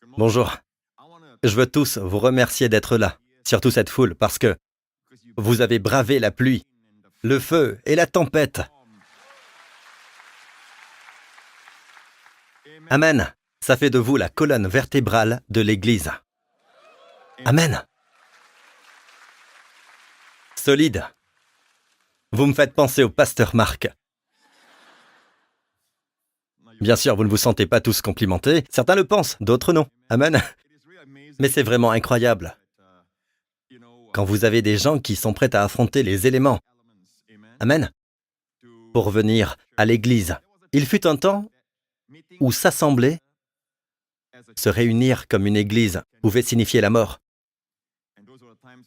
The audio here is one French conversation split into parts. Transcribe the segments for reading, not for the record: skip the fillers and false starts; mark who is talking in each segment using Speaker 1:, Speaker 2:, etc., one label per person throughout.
Speaker 1: Bonjour. Je veux tous vous remercier d'être là, surtout cette foule, parce que vous avez bravé la pluie, le feu et la tempête. Amen. Ça fait de vous la colonne vertébrale de l'Église. Amen. Solide. Vous me faites penser au pasteur Marc. Bien sûr, vous ne vous sentez pas tous complimentés. Certains le pensent, d'autres non. Amen. Mais c'est vraiment incroyable. Quand vous avez des gens qui sont prêts à affronter les éléments. Amen. Pour venir à l'Église. Il fut un temps où s'assembler, se réunir comme une Église, pouvait signifier la mort.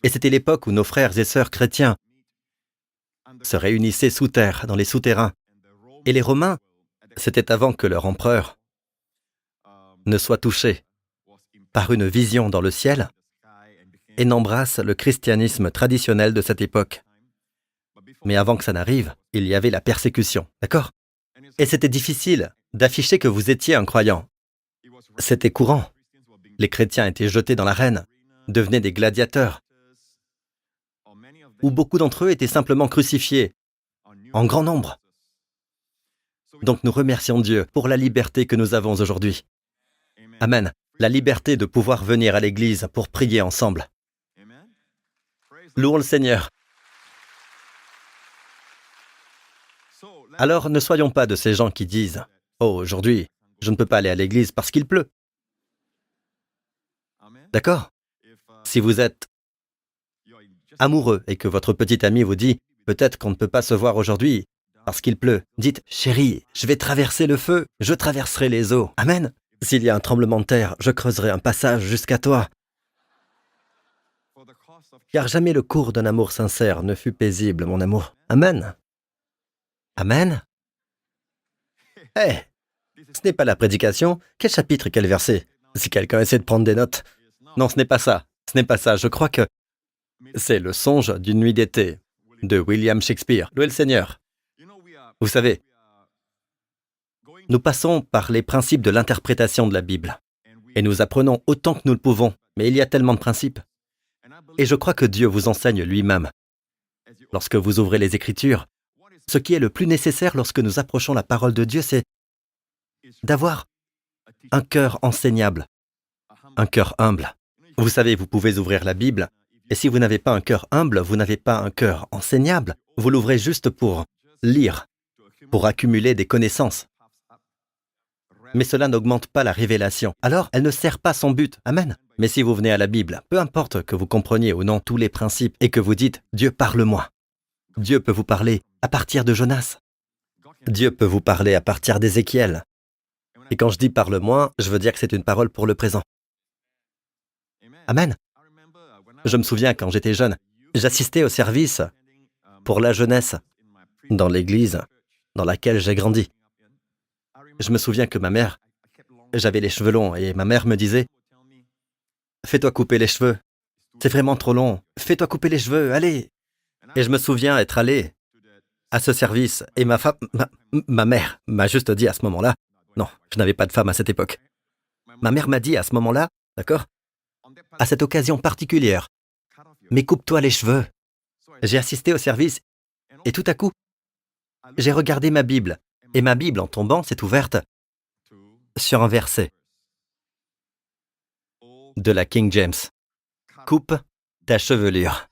Speaker 1: Et c'était l'époque où nos frères et sœurs chrétiens se réunissaient sous terre, dans les souterrains. Et les Romains, c'était avant que leur empereur ne soit touché par une vision dans le ciel et n'embrasse le christianisme traditionnel de cette époque. Mais avant que ça n'arrive, il y avait la persécution, d'accord? Et c'était difficile d'afficher que vous étiez un croyant. C'était courant. Les chrétiens étaient jetés dans l'arène, devenaient des gladiateurs, où beaucoup d'entre eux étaient simplement crucifiés, en grand nombre. Donc nous remercions Dieu pour la liberté que nous avons aujourd'hui. Amen. La liberté de pouvoir venir à l'Église pour prier ensemble. Louons le Seigneur. Alors ne soyons pas de ces gens qui disent « Oh, aujourd'hui, je ne peux pas aller à l'Église parce qu'il pleut. » D'accord? Si vous êtes amoureux et que votre petit ami vous dit « Peut-être qu'on ne peut pas se voir aujourd'hui parce qu'il pleut », dites « Chérie, je vais traverser le feu, je traverserai les eaux. Amen. S'il y a un tremblement de terre, je creuserai un passage jusqu'à toi. » Car jamais le cours d'un amour sincère ne fut paisible, mon amour. Amen. Amen. Eh, ce n'est pas la prédication. Quel chapitre et quel verset? Si quelqu'un essaie de prendre des notes. Non, ce n'est pas ça. Ce n'est pas ça. Je crois que c'est le songe d'une nuit d'été de William Shakespeare. Louez le Seigneur. Vous savez, nous passons par les principes de l'interprétation de la Bible. Et nous apprenons autant que nous le pouvons. Mais il y a tellement de principes. Et je crois que Dieu vous enseigne lui-même. Lorsque vous ouvrez les Écritures, ce qui est le plus nécessaire lorsque nous approchons la parole de Dieu, c'est d'avoir un cœur enseignable, un cœur humble. Vous savez, vous pouvez ouvrir la Bible, et si vous n'avez pas un cœur humble, vous n'avez pas un cœur enseignable. Vous l'ouvrez juste pour lire, pour accumuler des connaissances. Mais cela n'augmente pas la révélation. Alors, elle ne sert pas son but. Amen. Mais si vous venez à la Bible, peu importe que vous compreniez ou non tous les principes et que vous dites « Dieu, parle-moi », Dieu peut vous parler à partir de Jonas. Dieu peut vous parler à partir d'Ézéchiel. Et quand je dis « parle-moi », je veux dire que c'est une parole pour le présent. Amen. Je me souviens quand j'étais jeune, j'assistais au service pour la jeunesse dans l'église dans laquelle j'ai grandi. Je me souviens que ma mère, j'avais les cheveux longs et ma mère me disait « Fais-toi couper les cheveux, c'est vraiment trop long, fais-toi couper les cheveux, allez !» Et je me souviens être allé à ce service et ma mère m'a juste dit à ce moment-là, non, je n'avais pas de femme à cette époque. Ma mère m'a dit à ce moment-là, d'accord, à cette occasion particulière, mais coupe-toi les cheveux. J'ai assisté au service et tout à coup, j'ai regardé ma Bible et ma Bible en tombant s'est ouverte sur un verset de la King James. Coupe ta chevelure.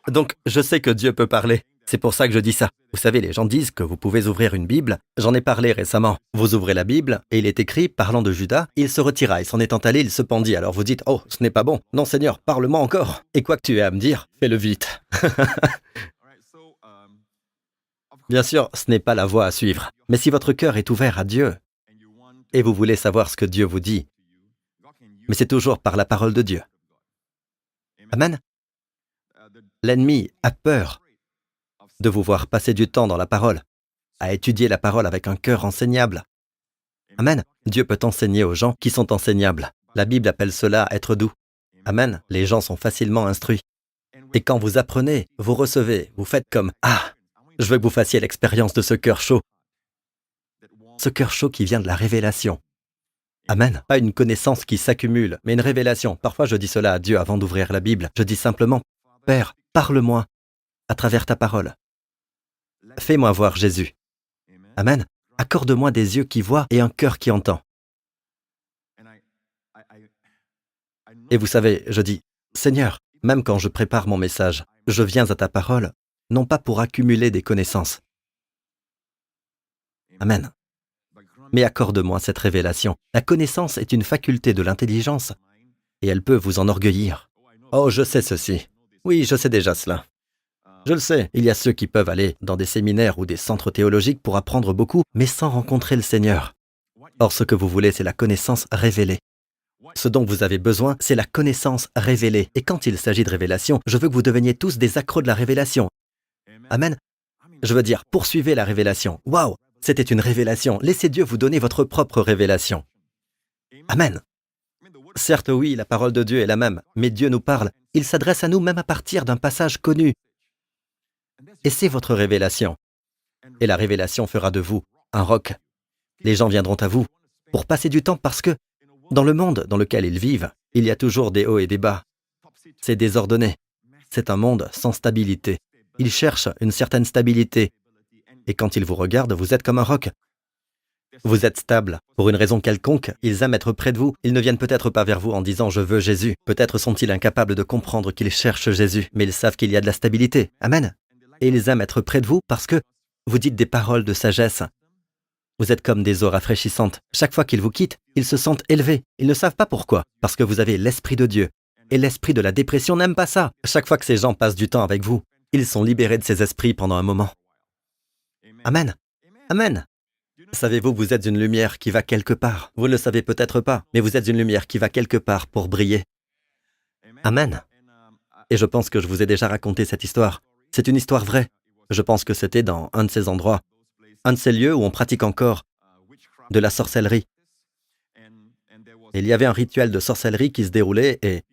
Speaker 1: Donc, je sais que Dieu peut parler. C'est pour ça que je dis ça. Vous savez, les gens disent que vous pouvez ouvrir une Bible. J'en ai parlé récemment. Vous ouvrez la Bible et il est écrit, parlant de Judas, il se retira et s'en étant allé, il se pendit. Alors vous dites, oh, ce n'est pas bon. Non, Seigneur, parle-moi encore. Et quoi que tu aies à me dire, fais-le vite. Bien sûr, ce n'est pas la voie à suivre. Mais si votre cœur est ouvert à Dieu et vous voulez savoir ce que Dieu vous dit, mais c'est toujours par la parole de Dieu. Amen. L'ennemi a peur de vous voir passer du temps dans la parole, à étudier la parole avec un cœur enseignable. Amen. Dieu peut enseigner aux gens qui sont enseignables. La Bible appelle cela être doux. Amen. Les gens sont facilement instruits. Et quand vous apprenez, vous recevez, vous faites comme « Ah, je veux que vous fassiez l'expérience de ce cœur chaud. Ce cœur chaud qui vient de la révélation. Amen. Pas une connaissance qui s'accumule, mais une révélation. Parfois, je dis cela à Dieu avant d'ouvrir la Bible. Je dis simplement, « Père, parle-moi à travers ta parole. Fais-moi voir Jésus. » Amen. Accorde-moi des yeux qui voient et un cœur qui entend. Et vous savez, je dis, « Seigneur, même quand je prépare mon message, je viens à ta parole, non pas pour accumuler des connaissances. Amen. Mais accorde-moi cette révélation. La connaissance est une faculté de l'intelligence et elle peut vous enorgueillir. Oh, je sais ceci. Oui, je sais déjà cela. Je le sais, il y a ceux qui peuvent aller dans des séminaires ou des centres théologiques pour apprendre beaucoup, mais sans rencontrer le Seigneur. Or, ce que vous voulez, c'est la connaissance révélée. Ce dont vous avez besoin, c'est la connaissance révélée. Et quand il s'agit de révélation, je veux que vous deveniez tous des accros de la révélation. Amen. Je veux dire, poursuivez la révélation. Waouh, c'était une révélation. Laissez Dieu vous donner votre propre révélation. Amen. Certes, oui, la parole de Dieu est la même, mais Dieu nous parle. Il s'adresse à nous même à partir d'un passage connu. Et c'est votre révélation. Et la révélation fera de vous un roc. Les gens viendront à vous pour passer du temps parce que dans le monde dans lequel ils vivent, il y a toujours des hauts et des bas. C'est désordonné. C'est un monde sans stabilité. Ils cherchent une certaine stabilité. Et quand ils vous regardent, vous êtes comme un roc. Vous êtes stable. Pour une raison quelconque, ils aiment être près de vous. Ils ne viennent peut-être pas vers vous en disant « je veux Jésus ». Peut-être sont-ils incapables de comprendre qu'ils cherchent Jésus, mais ils savent qu'il y a de la stabilité. Amen. Et ils aiment être près de vous parce que vous dites des paroles de sagesse. Vous êtes comme des eaux rafraîchissantes. Chaque fois qu'ils vous quittent, ils se sentent élevés. Ils ne savent pas pourquoi. Parce que vous avez l'Esprit de Dieu. Et l'esprit de la dépression n'aime pas ça. Chaque fois que ces gens passent du temps avec vous, ils sont libérés de ces esprits pendant un moment. Amen. Amen. Savez-vous, vous êtes une lumière qui va quelque part. Vous ne le savez peut-être pas, mais vous êtes une lumière qui va quelque part pour briller. Amen. Et je pense que je vous ai déjà raconté cette histoire. C'est une histoire vraie. Je pense que c'était dans un de ces endroits, un de ces lieux où on pratique encore de la sorcellerie. Et il y avait un rituel de sorcellerie qui se déroulait et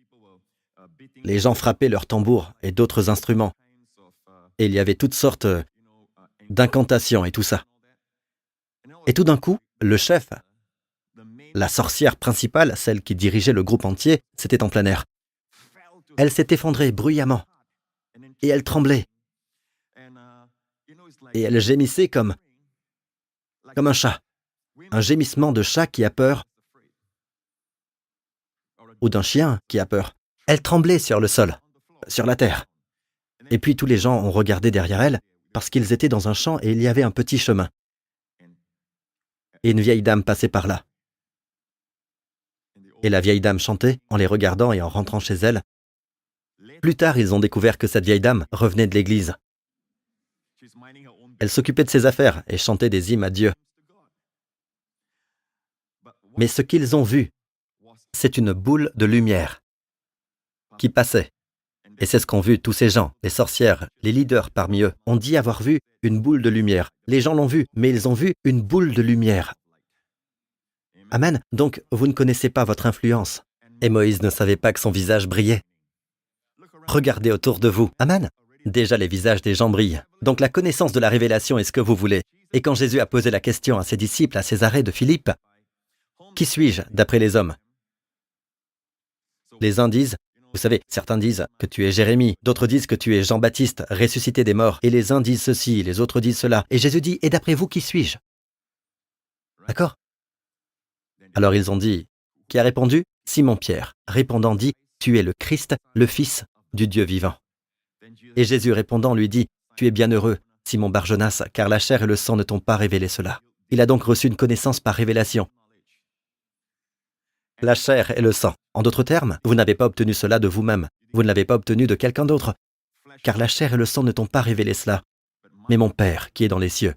Speaker 1: les gens frappaient leurs tambours et d'autres instruments. Et il y avait toutes sortes d'incantations et tout ça. Et tout d'un coup, le chef, la sorcière principale, celle qui dirigeait le groupe entier, c'était en plein air. Elle s'est effondrée bruyamment et elle tremblait. Et elle gémissait comme un chat. Un gémissement de chat qui a peur ou d'un chien qui a peur. Elle tremblait sur le sol, sur la terre. Et puis tous les gens ont regardé derrière elle parce qu'ils étaient dans un champ et il y avait un petit chemin. Et une vieille dame passait par là. Et la vieille dame chantait en les regardant et en rentrant chez elle. Plus tard, ils ont découvert que cette vieille dame revenait de l'église. Elle s'occupait de ses affaires et chantait des hymnes à Dieu. Mais ce qu'ils ont vu, c'est une boule de lumière qui passait. Et c'est ce qu'ont vu tous ces gens, les sorcières, les leaders parmi eux, ont dit avoir vu une boule de lumière. Les gens l'ont vu, mais ils ont vu une boule de lumière. Amen. Donc, vous ne connaissez pas votre influence. Et Moïse ne savait pas que son visage brillait. Regardez autour de vous. Amen. Déjà, les visages des gens brillent. Donc, la connaissance de la révélation est ce que vous voulez. Et quand Jésus a posé la question à ses disciples, à Césarée de Philippe, « Qui suis-je d'après les hommes ?» Les uns disent, vous savez, certains disent que tu es Jérémie, d'autres disent que tu es Jean-Baptiste, ressuscité des morts, et les uns disent ceci, les autres disent cela. Et Jésus dit, « Et d'après vous, qui suis-je » D'accord? Alors ils ont dit, qui a répondu? Simon-Pierre, répondant dit, « Tu es le Christ, le Fils du Dieu vivant. » Et Jésus répondant lui dit, « Tu es bienheureux, Simon Barjonas, car la chair et le sang ne t'ont pas révélé cela. » Il a donc reçu une connaissance par révélation. La chair et le sang. En d'autres termes, vous n'avez pas obtenu cela de vous-même. Vous ne l'avez pas obtenu de quelqu'un d'autre. Car la chair et le sang ne t'ont pas révélé cela, mais mon Père qui est dans les cieux.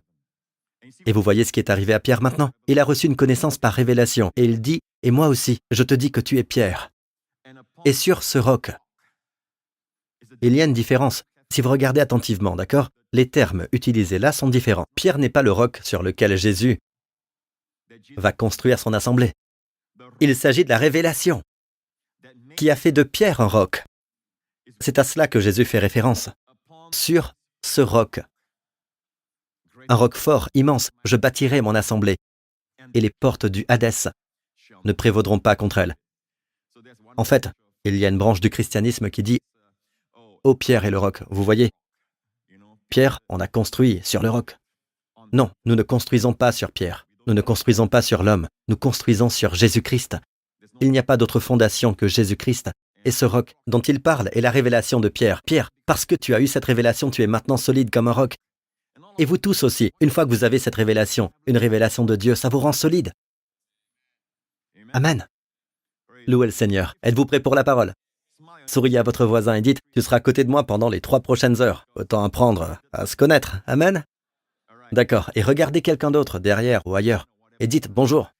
Speaker 1: Et vous voyez ce qui est arrivé à Pierre maintenant? Il a reçu une connaissance par révélation. Et il dit, « Et moi aussi, je te dis que tu es Pierre. Et sur ce roc. » Il y a une différence. Si vous regardez attentivement, d'accord? Les termes utilisés là sont différents. Pierre n'est pas le roc sur lequel Jésus va construire son assemblée. Il s'agit de la révélation qui a fait de Pierre un roc. C'est à cela que Jésus fait référence. Sur ce roc. Un roc fort, immense, je bâtirai mon assemblée. et les portes du Hadès ne prévaudront pas contre elle. En fait, il y a une branche du christianisme qui dit « Oh, Pierre et le roc, vous voyez, Pierre, on a construit sur le roc. » Non, nous ne construisons pas sur Pierre. Nous ne construisons pas sur l'homme. Nous construisons sur Jésus-Christ. Il n'y a pas d'autre fondation que Jésus-Christ. Et ce roc dont il parle est la révélation de Pierre. Pierre, parce que tu as eu cette révélation, tu es maintenant solide comme un roc. Et vous tous aussi, une fois que vous avez cette révélation, une révélation de Dieu, ça vous rend solide. Amen. Louez le Seigneur. Êtes-vous prêts pour la parole? Souriez à votre voisin et dites, tu seras à côté de moi pendant les 3 prochaines heures. Autant apprendre à se connaître. Amen. D'accord. Et regardez quelqu'un d'autre, derrière ou ailleurs, et dites bonjour.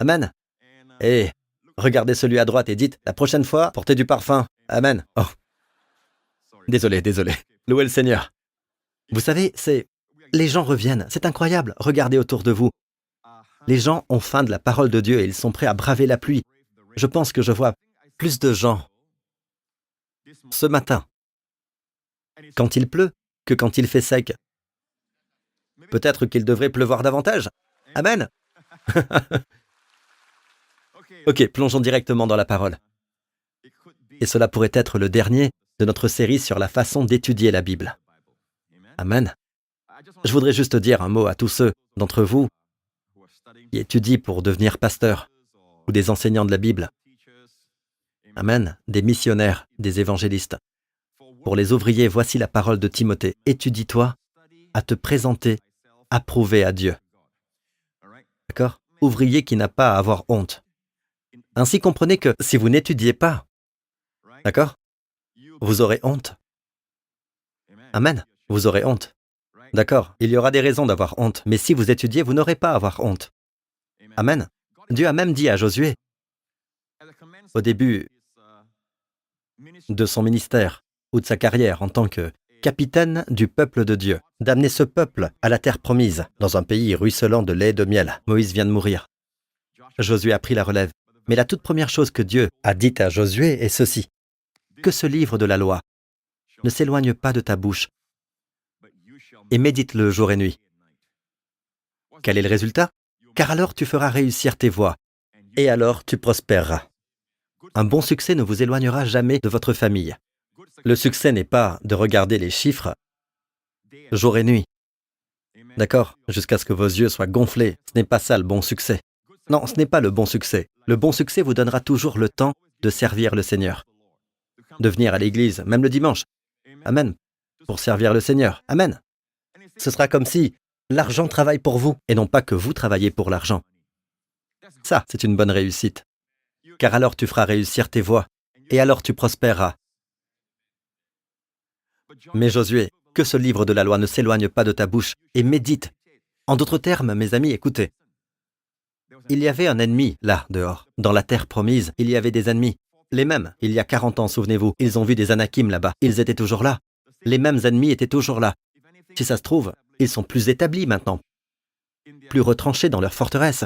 Speaker 1: Amen. Et regardez celui à droite et dites, la prochaine fois, portez du parfum. Amen. Oh. Désolé. Louez le Seigneur. Vous savez, les gens reviennent. C'est incroyable. Regardez autour de vous. Les gens ont faim de la parole de Dieu et ils sont prêts à braver la pluie. Je pense que je vois plus de gens ce matin, quand il pleut, que quand il fait sec. Peut-être qu'il devrait pleuvoir davantage. Amen. Ok, plongeons directement dans la parole. Et cela pourrait être le dernier de notre série sur la façon d'étudier la Bible. Amen. Je voudrais juste dire un mot à tous ceux d'entre vous qui étudient pour devenir pasteurs ou des enseignants de la Bible. Amen. Des missionnaires, des évangélistes. Pour les ouvriers, voici la parole de Timothée. Étudie-toi à te présenter approuvé à Dieu. D'accord? Ouvrier qui n'a pas à avoir honte. Ainsi comprenez que si vous n'étudiez pas, d'accord? Vous aurez honte. Amen. Vous aurez honte. D'accord? Il y aura des raisons d'avoir honte, mais si vous étudiez, vous n'aurez pas à avoir honte. Amen. Dieu a même dit à Josué, au début de son ministère ou de sa carrière en tant que capitaine du peuple de Dieu, d'amener ce peuple à la terre promise, dans un pays ruisselant de lait et de miel. Moïse vient de mourir. Josué a pris la relève. Mais la toute première chose que Dieu a dite à Josué est ceci, que ce livre de la loi ne s'éloigne pas de ta bouche et médite-le jour et nuit. Quel est le résultat? Car alors tu feras réussir tes voies et alors tu prospéreras. Un bon succès ne vous éloignera jamais de votre famille. Le succès n'est pas de regarder les chiffres jour et nuit. D'accord? Jusqu'à ce que vos yeux soient gonflés. Ce n'est pas ça le bon succès. Non, ce n'est pas le bon succès. Le bon succès vous donnera toujours le temps de servir le Seigneur. De venir à l'église, même le dimanche. Amen. Pour servir le Seigneur. Amen. Ce sera comme si l'argent travaille pour vous et non pas que vous travaillez pour l'argent. Ça, c'est une bonne réussite. Car alors tu feras réussir tes voies et alors tu prospéreras. Mais Josué, que ce livre de la loi ne s'éloigne pas de ta bouche et médite. En d'autres termes, mes amis, écoutez. Il y avait un ennemi, là, dehors. Dans la terre promise, il y avait des ennemis. Les mêmes, il y a 40 ans, souvenez-vous, ils ont vu des Anakim là-bas. Ils étaient toujours là. Les mêmes ennemis étaient toujours là. Si ça se trouve, ils sont plus établis maintenant, plus retranchés dans leur forteresse.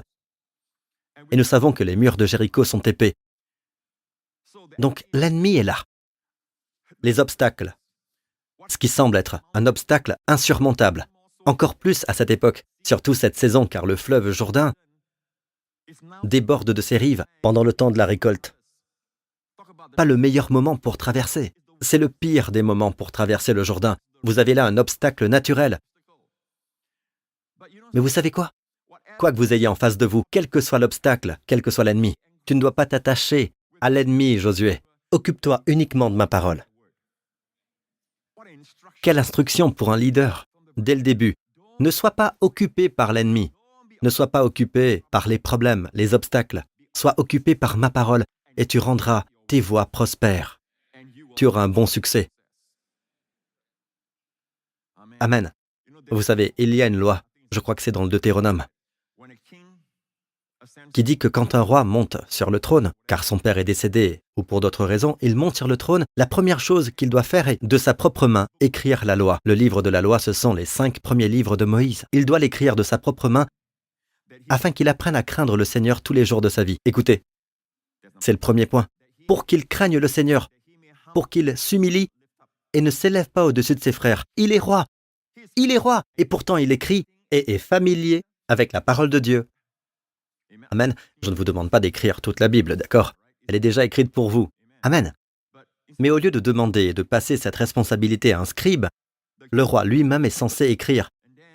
Speaker 1: Et nous savons que les murs de Jéricho sont épais. Donc l'ennemi est là. Les obstacles. Ce qui semble être un obstacle insurmontable. Encore plus à cette époque, surtout cette saison, car le fleuve Jourdain déborde de ses rives pendant le temps de la récolte. Pas le meilleur moment pour traverser. C'est le pire des moments pour traverser le Jourdain. Vous avez là un obstacle naturel. Mais vous savez quoi? Quoi que vous ayez en face de vous, quel que soit l'obstacle, quel que soit l'ennemi, tu ne dois pas t'attacher à l'ennemi, Josué. Occupe-toi uniquement de ma parole. Quelle instruction pour un leader, dès le début. Ne sois pas occupé par l'ennemi. Ne sois pas occupé par les problèmes, les obstacles. Sois occupé par ma parole et tu rendras tes voies prospères. Tu auras un bon succès. Amen. Vous savez, il y a une loi, je crois que c'est dans le Deutéronome, qui dit que quand un roi monte sur le trône, car son père est décédé ou pour d'autres raisons, il monte sur le trône, la première chose qu'il doit faire est, de sa propre main, écrire la loi. Le livre de la loi, ce sont les 5 premiers livres de Moïse. Il doit l'écrire de sa propre main afin qu'il apprenne à craindre le Seigneur tous les jours de sa vie. Écoutez, c'est le premier point. Pour qu'il craigne le Seigneur, pour qu'il s'humilie et ne s'élève pas au-dessus de ses frères. Il est roi. Il est roi. Et pourtant, il écrit et est familier avec la parole de Dieu. Amen. Je ne vous demande pas d'écrire toute la Bible, d'accord? Elle est déjà écrite pour vous. Amen. Mais au lieu de demander et de passer cette responsabilité à un scribe, le roi lui-même est censé écrire.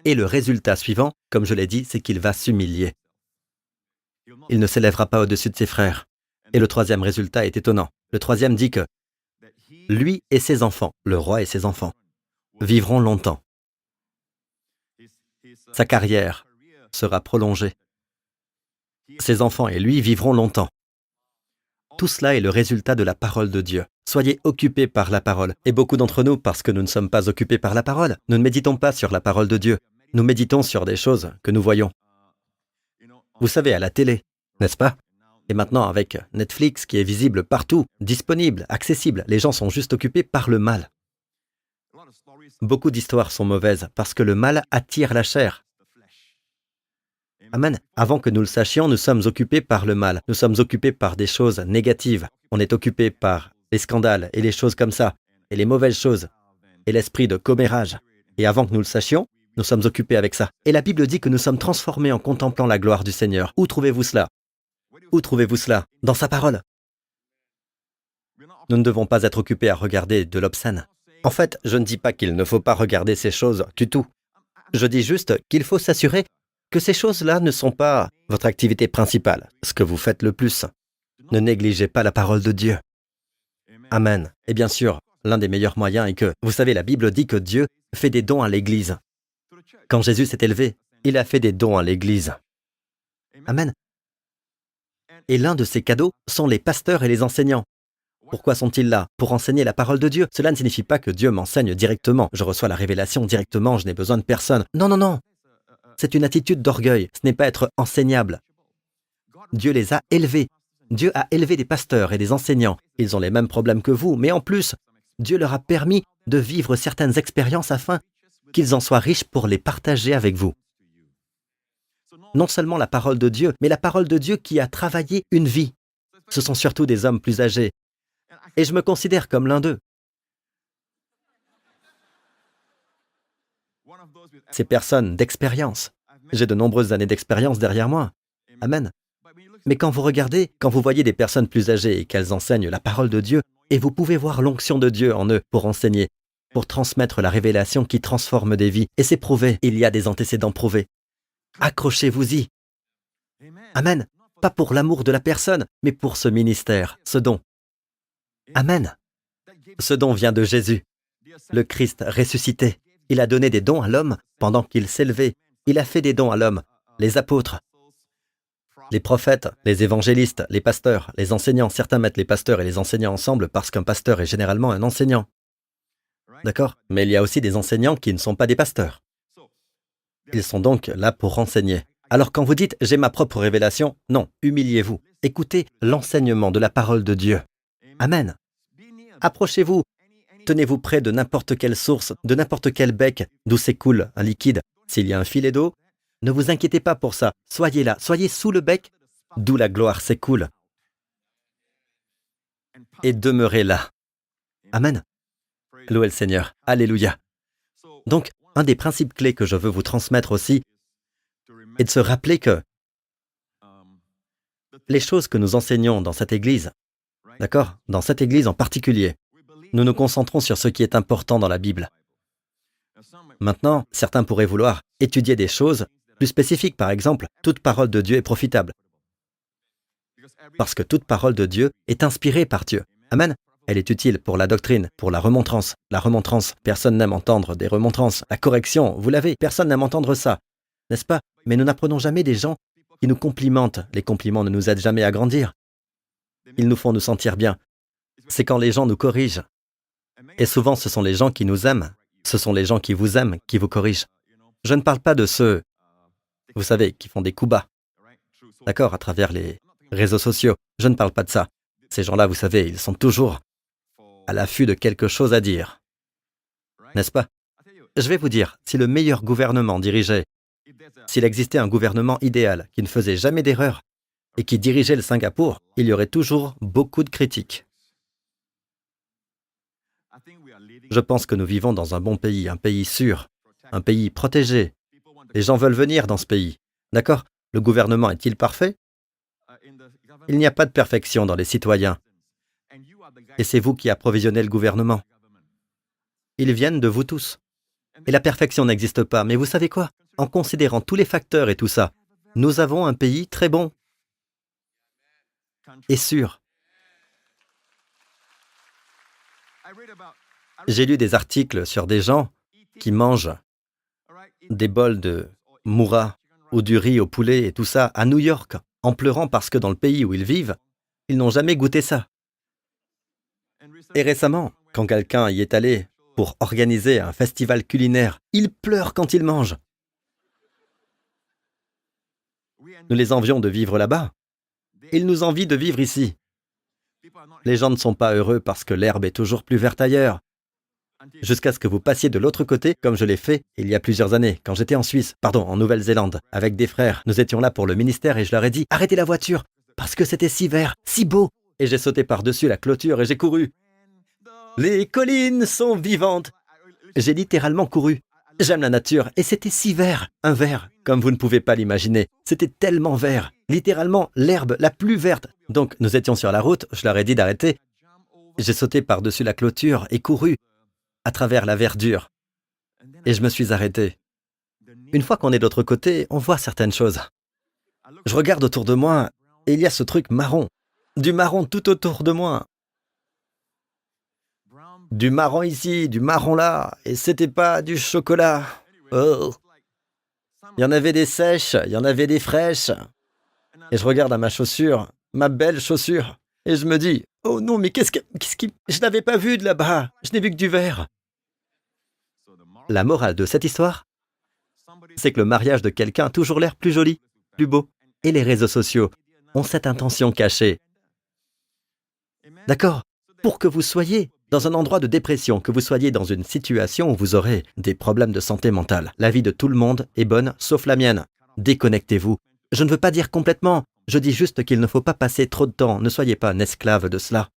Speaker 1: Et le résultat suivant, comme je l'ai dit, c'est qu'il va s'humilier. Il ne s'élèvera pas au-dessus de ses frères. Et le troisième résultat est étonnant. Le troisième dit que lui et ses enfants, le roi et ses enfants, vivront longtemps. Sa carrière sera prolongée. Ses enfants et lui vivront longtemps. Tout cela est le résultat de la parole de Dieu. Soyez occupés par la parole. Et beaucoup d'entre nous, parce que nous ne sommes pas occupés par la parole, nous ne méditons pas sur la parole de Dieu. Nous méditons sur des choses que nous voyons. Vous savez, à la télé, n'est-ce pas? Et maintenant, avec Netflix qui est visible partout, disponible, accessible, les gens sont juste occupés par le mal. Beaucoup d'histoires sont mauvaises parce que le mal attire la chair. Amen. Avant que nous le sachions, nous sommes occupés par le mal. Nous sommes occupés par des choses négatives. On est occupé par les scandales et les choses comme ça, et les mauvaises choses, et l'esprit de commérage. Et avant que nous le sachions, nous sommes occupés avec ça. Et la Bible dit que nous sommes transformés en contemplant la gloire du Seigneur. Où trouvez-vous cela? Où trouvez-vous cela? Dans sa parole. Nous ne devons pas être occupés à regarder de l'obscène. En fait, je ne dis pas qu'il ne faut pas regarder ces choses du tout. Je dis juste qu'il faut s'assurer que ces choses-là ne sont pas votre activité principale, ce que vous faites le plus. Ne négligez pas la parole de Dieu. Amen. Et bien sûr, l'un des meilleurs moyens est que, vous savez, la Bible dit que Dieu fait des dons à l'Église. Quand Jésus s'est élevé, il a fait des dons à l'Église. Amen. Et l'un de ces cadeaux sont les pasteurs et les enseignants. Pourquoi sont-ils là? Pour enseigner la parole de Dieu. Cela ne signifie pas que Dieu m'enseigne directement. Je reçois la révélation directement, je n'ai besoin de personne. Non, non, non. C'est une attitude d'orgueil. Ce n'est pas être enseignable. Dieu les a élevés. Dieu a élevé des pasteurs et des enseignants. Ils ont les mêmes problèmes que vous, mais en plus, Dieu leur a permis de vivre certaines expériences afin qu'ils en soient riches pour les partager avec vous. Non seulement la parole de Dieu, mais la parole de Dieu qui a travaillé une vie. Ce sont surtout des hommes plus âgés. Et je me considère comme l'un d'eux. Ces personnes d'expérience. J'ai de nombreuses années d'expérience derrière moi. Amen. Mais quand vous regardez, quand vous voyez des personnes plus âgées et qu'elles enseignent la parole de Dieu, et vous pouvez voir l'onction de Dieu en eux pour enseigner, pour transmettre la révélation qui transforme des vies. Et c'est prouvé, il y a des antécédents prouvés. Accrochez-vous-y. Amen. Pas pour l'amour de la personne, mais pour ce ministère, ce don. Amen. Ce don vient de Jésus, le Christ ressuscité. Il a donné des dons à l'homme pendant qu'il s'élevait. Il a fait des dons à l'homme, les apôtres, les prophètes, les évangélistes, les pasteurs, les enseignants. Certains mettent les pasteurs et les enseignants ensemble parce qu'un pasteur est généralement un enseignant. D'accord? Mais il y a aussi des enseignants qui ne sont pas des pasteurs. Ils sont donc là pour enseigner. Alors quand vous dites « j'ai ma propre révélation », non, humiliez-vous. Écoutez l'enseignement de la parole de Dieu. Amen. Approchez-vous. Tenez-vous près de n'importe quelle source, de n'importe quel bec d'où s'écoule un liquide. S'il y a un filet d'eau, ne vous inquiétez pas pour ça. Soyez là, soyez sous le bec d'où la gloire s'écoule. Et demeurez là. Amen. Louez le Seigneur. Alléluia. Donc, un des principes clés que je veux vous transmettre aussi est de se rappeler que les choses que nous enseignons dans cette Église, d'accord, dans cette Église en particulier, nous nous concentrons sur ce qui est important dans la Bible. Maintenant, certains pourraient vouloir étudier des choses plus spécifiques. Par exemple, toute parole de Dieu est profitable. Parce que toute parole de Dieu est inspirée par Dieu. Amen. Elle est utile pour la doctrine, pour la remontrance. La remontrance, personne n'aime entendre des remontrances. La correction, vous l'avez, personne n'aime entendre ça. N'est-ce pas? Mais nous n'apprenons jamais des gens qui nous complimentent. Les compliments ne nous aident jamais à grandir. Ils nous font nous sentir bien. C'est quand les gens nous corrigent. Et souvent, ce sont les gens qui nous aiment. Ce sont les gens qui vous aiment, qui vous corrigent. Je ne parle pas de ceux, vous savez, qui font des coups bas. D'accord, à travers les réseaux sociaux. Je ne parle pas de ça. Ces gens-là, vous savez, ils sont toujours à l'affût de quelque chose à dire. N'est-ce pas? Je vais vous dire, si le meilleur gouvernement dirigeait, s'il existait un gouvernement idéal qui ne faisait jamais d'erreur et qui dirigeait le Singapour, il y aurait toujours beaucoup de critiques. Je pense que nous vivons dans un bon pays, un pays sûr, un pays protégé. Les gens veulent venir dans ce pays. D'accord? Le gouvernement est-il parfait? Il n'y a pas de perfection dans les citoyens. Et c'est vous qui approvisionnez le gouvernement. Ils viennent de vous tous. Et la perfection n'existe pas. Mais vous savez quoi? En considérant tous les facteurs et tout ça, nous avons un pays très bon et sûr. J'ai lu des articles sur des gens qui mangent des bols de moura ou du riz au poulet et tout ça à New York, en pleurant parce que dans le pays où ils vivent, ils n'ont jamais goûté ça. Et récemment, quand quelqu'un y est allé pour organiser un festival culinaire, il pleure quand il mange. Nous les envions de vivre là-bas. Ils nous envient de vivre ici. Les gens ne sont pas heureux parce que l'herbe est toujours plus verte ailleurs. Jusqu'à ce que vous passiez de l'autre côté, comme je l'ai fait il y a plusieurs années, quand j'étais en Nouvelle-Zélande, avec des frères. Nous étions là pour le ministère et je leur ai dit « Arrêtez la voiture !» parce que c'était si vert, si beau. Et j'ai sauté par-dessus la clôture et j'ai couru. Les collines sont vivantes. J'ai littéralement couru. J'aime la nature et c'était si vert. Un vert, comme vous ne pouvez pas l'imaginer. C'était tellement vert. Littéralement l'herbe la plus verte. Donc nous étions sur la route, je leur ai dit d'arrêter. J'ai sauté par-dessus la clôture et couru à travers la verdure. Et je me suis arrêté. Une fois qu'on est de l'autre côté, on voit certaines choses. Je regarde autour de moi et il y a ce truc marron. Du marron tout autour de moi. Du marron ici, du marron là. Et c'était pas du chocolat. Oh. Il y en avait des sèches, il y en avait des fraîches. Et je regarde à ma chaussure, ma belle chaussure. Et je me dis, oh non, mais qu'est-ce qui... Je n'avais pas vu de là-bas. Je n'ai vu que du vert. La morale de cette histoire, c'est que le mariage de quelqu'un a toujours l'air plus joli, plus beau. Et les réseaux sociaux ont cette intention cachée. D'accord? Pour que vous soyez dans un endroit de dépression, que vous soyez dans une situation où vous aurez des problèmes de santé mentale. La vie de tout le monde est bonne, sauf la mienne. Déconnectez-vous. Je ne veux pas dire complètement, je dis juste qu'il ne faut pas passer trop de temps. Ne soyez pas un esclave de cela.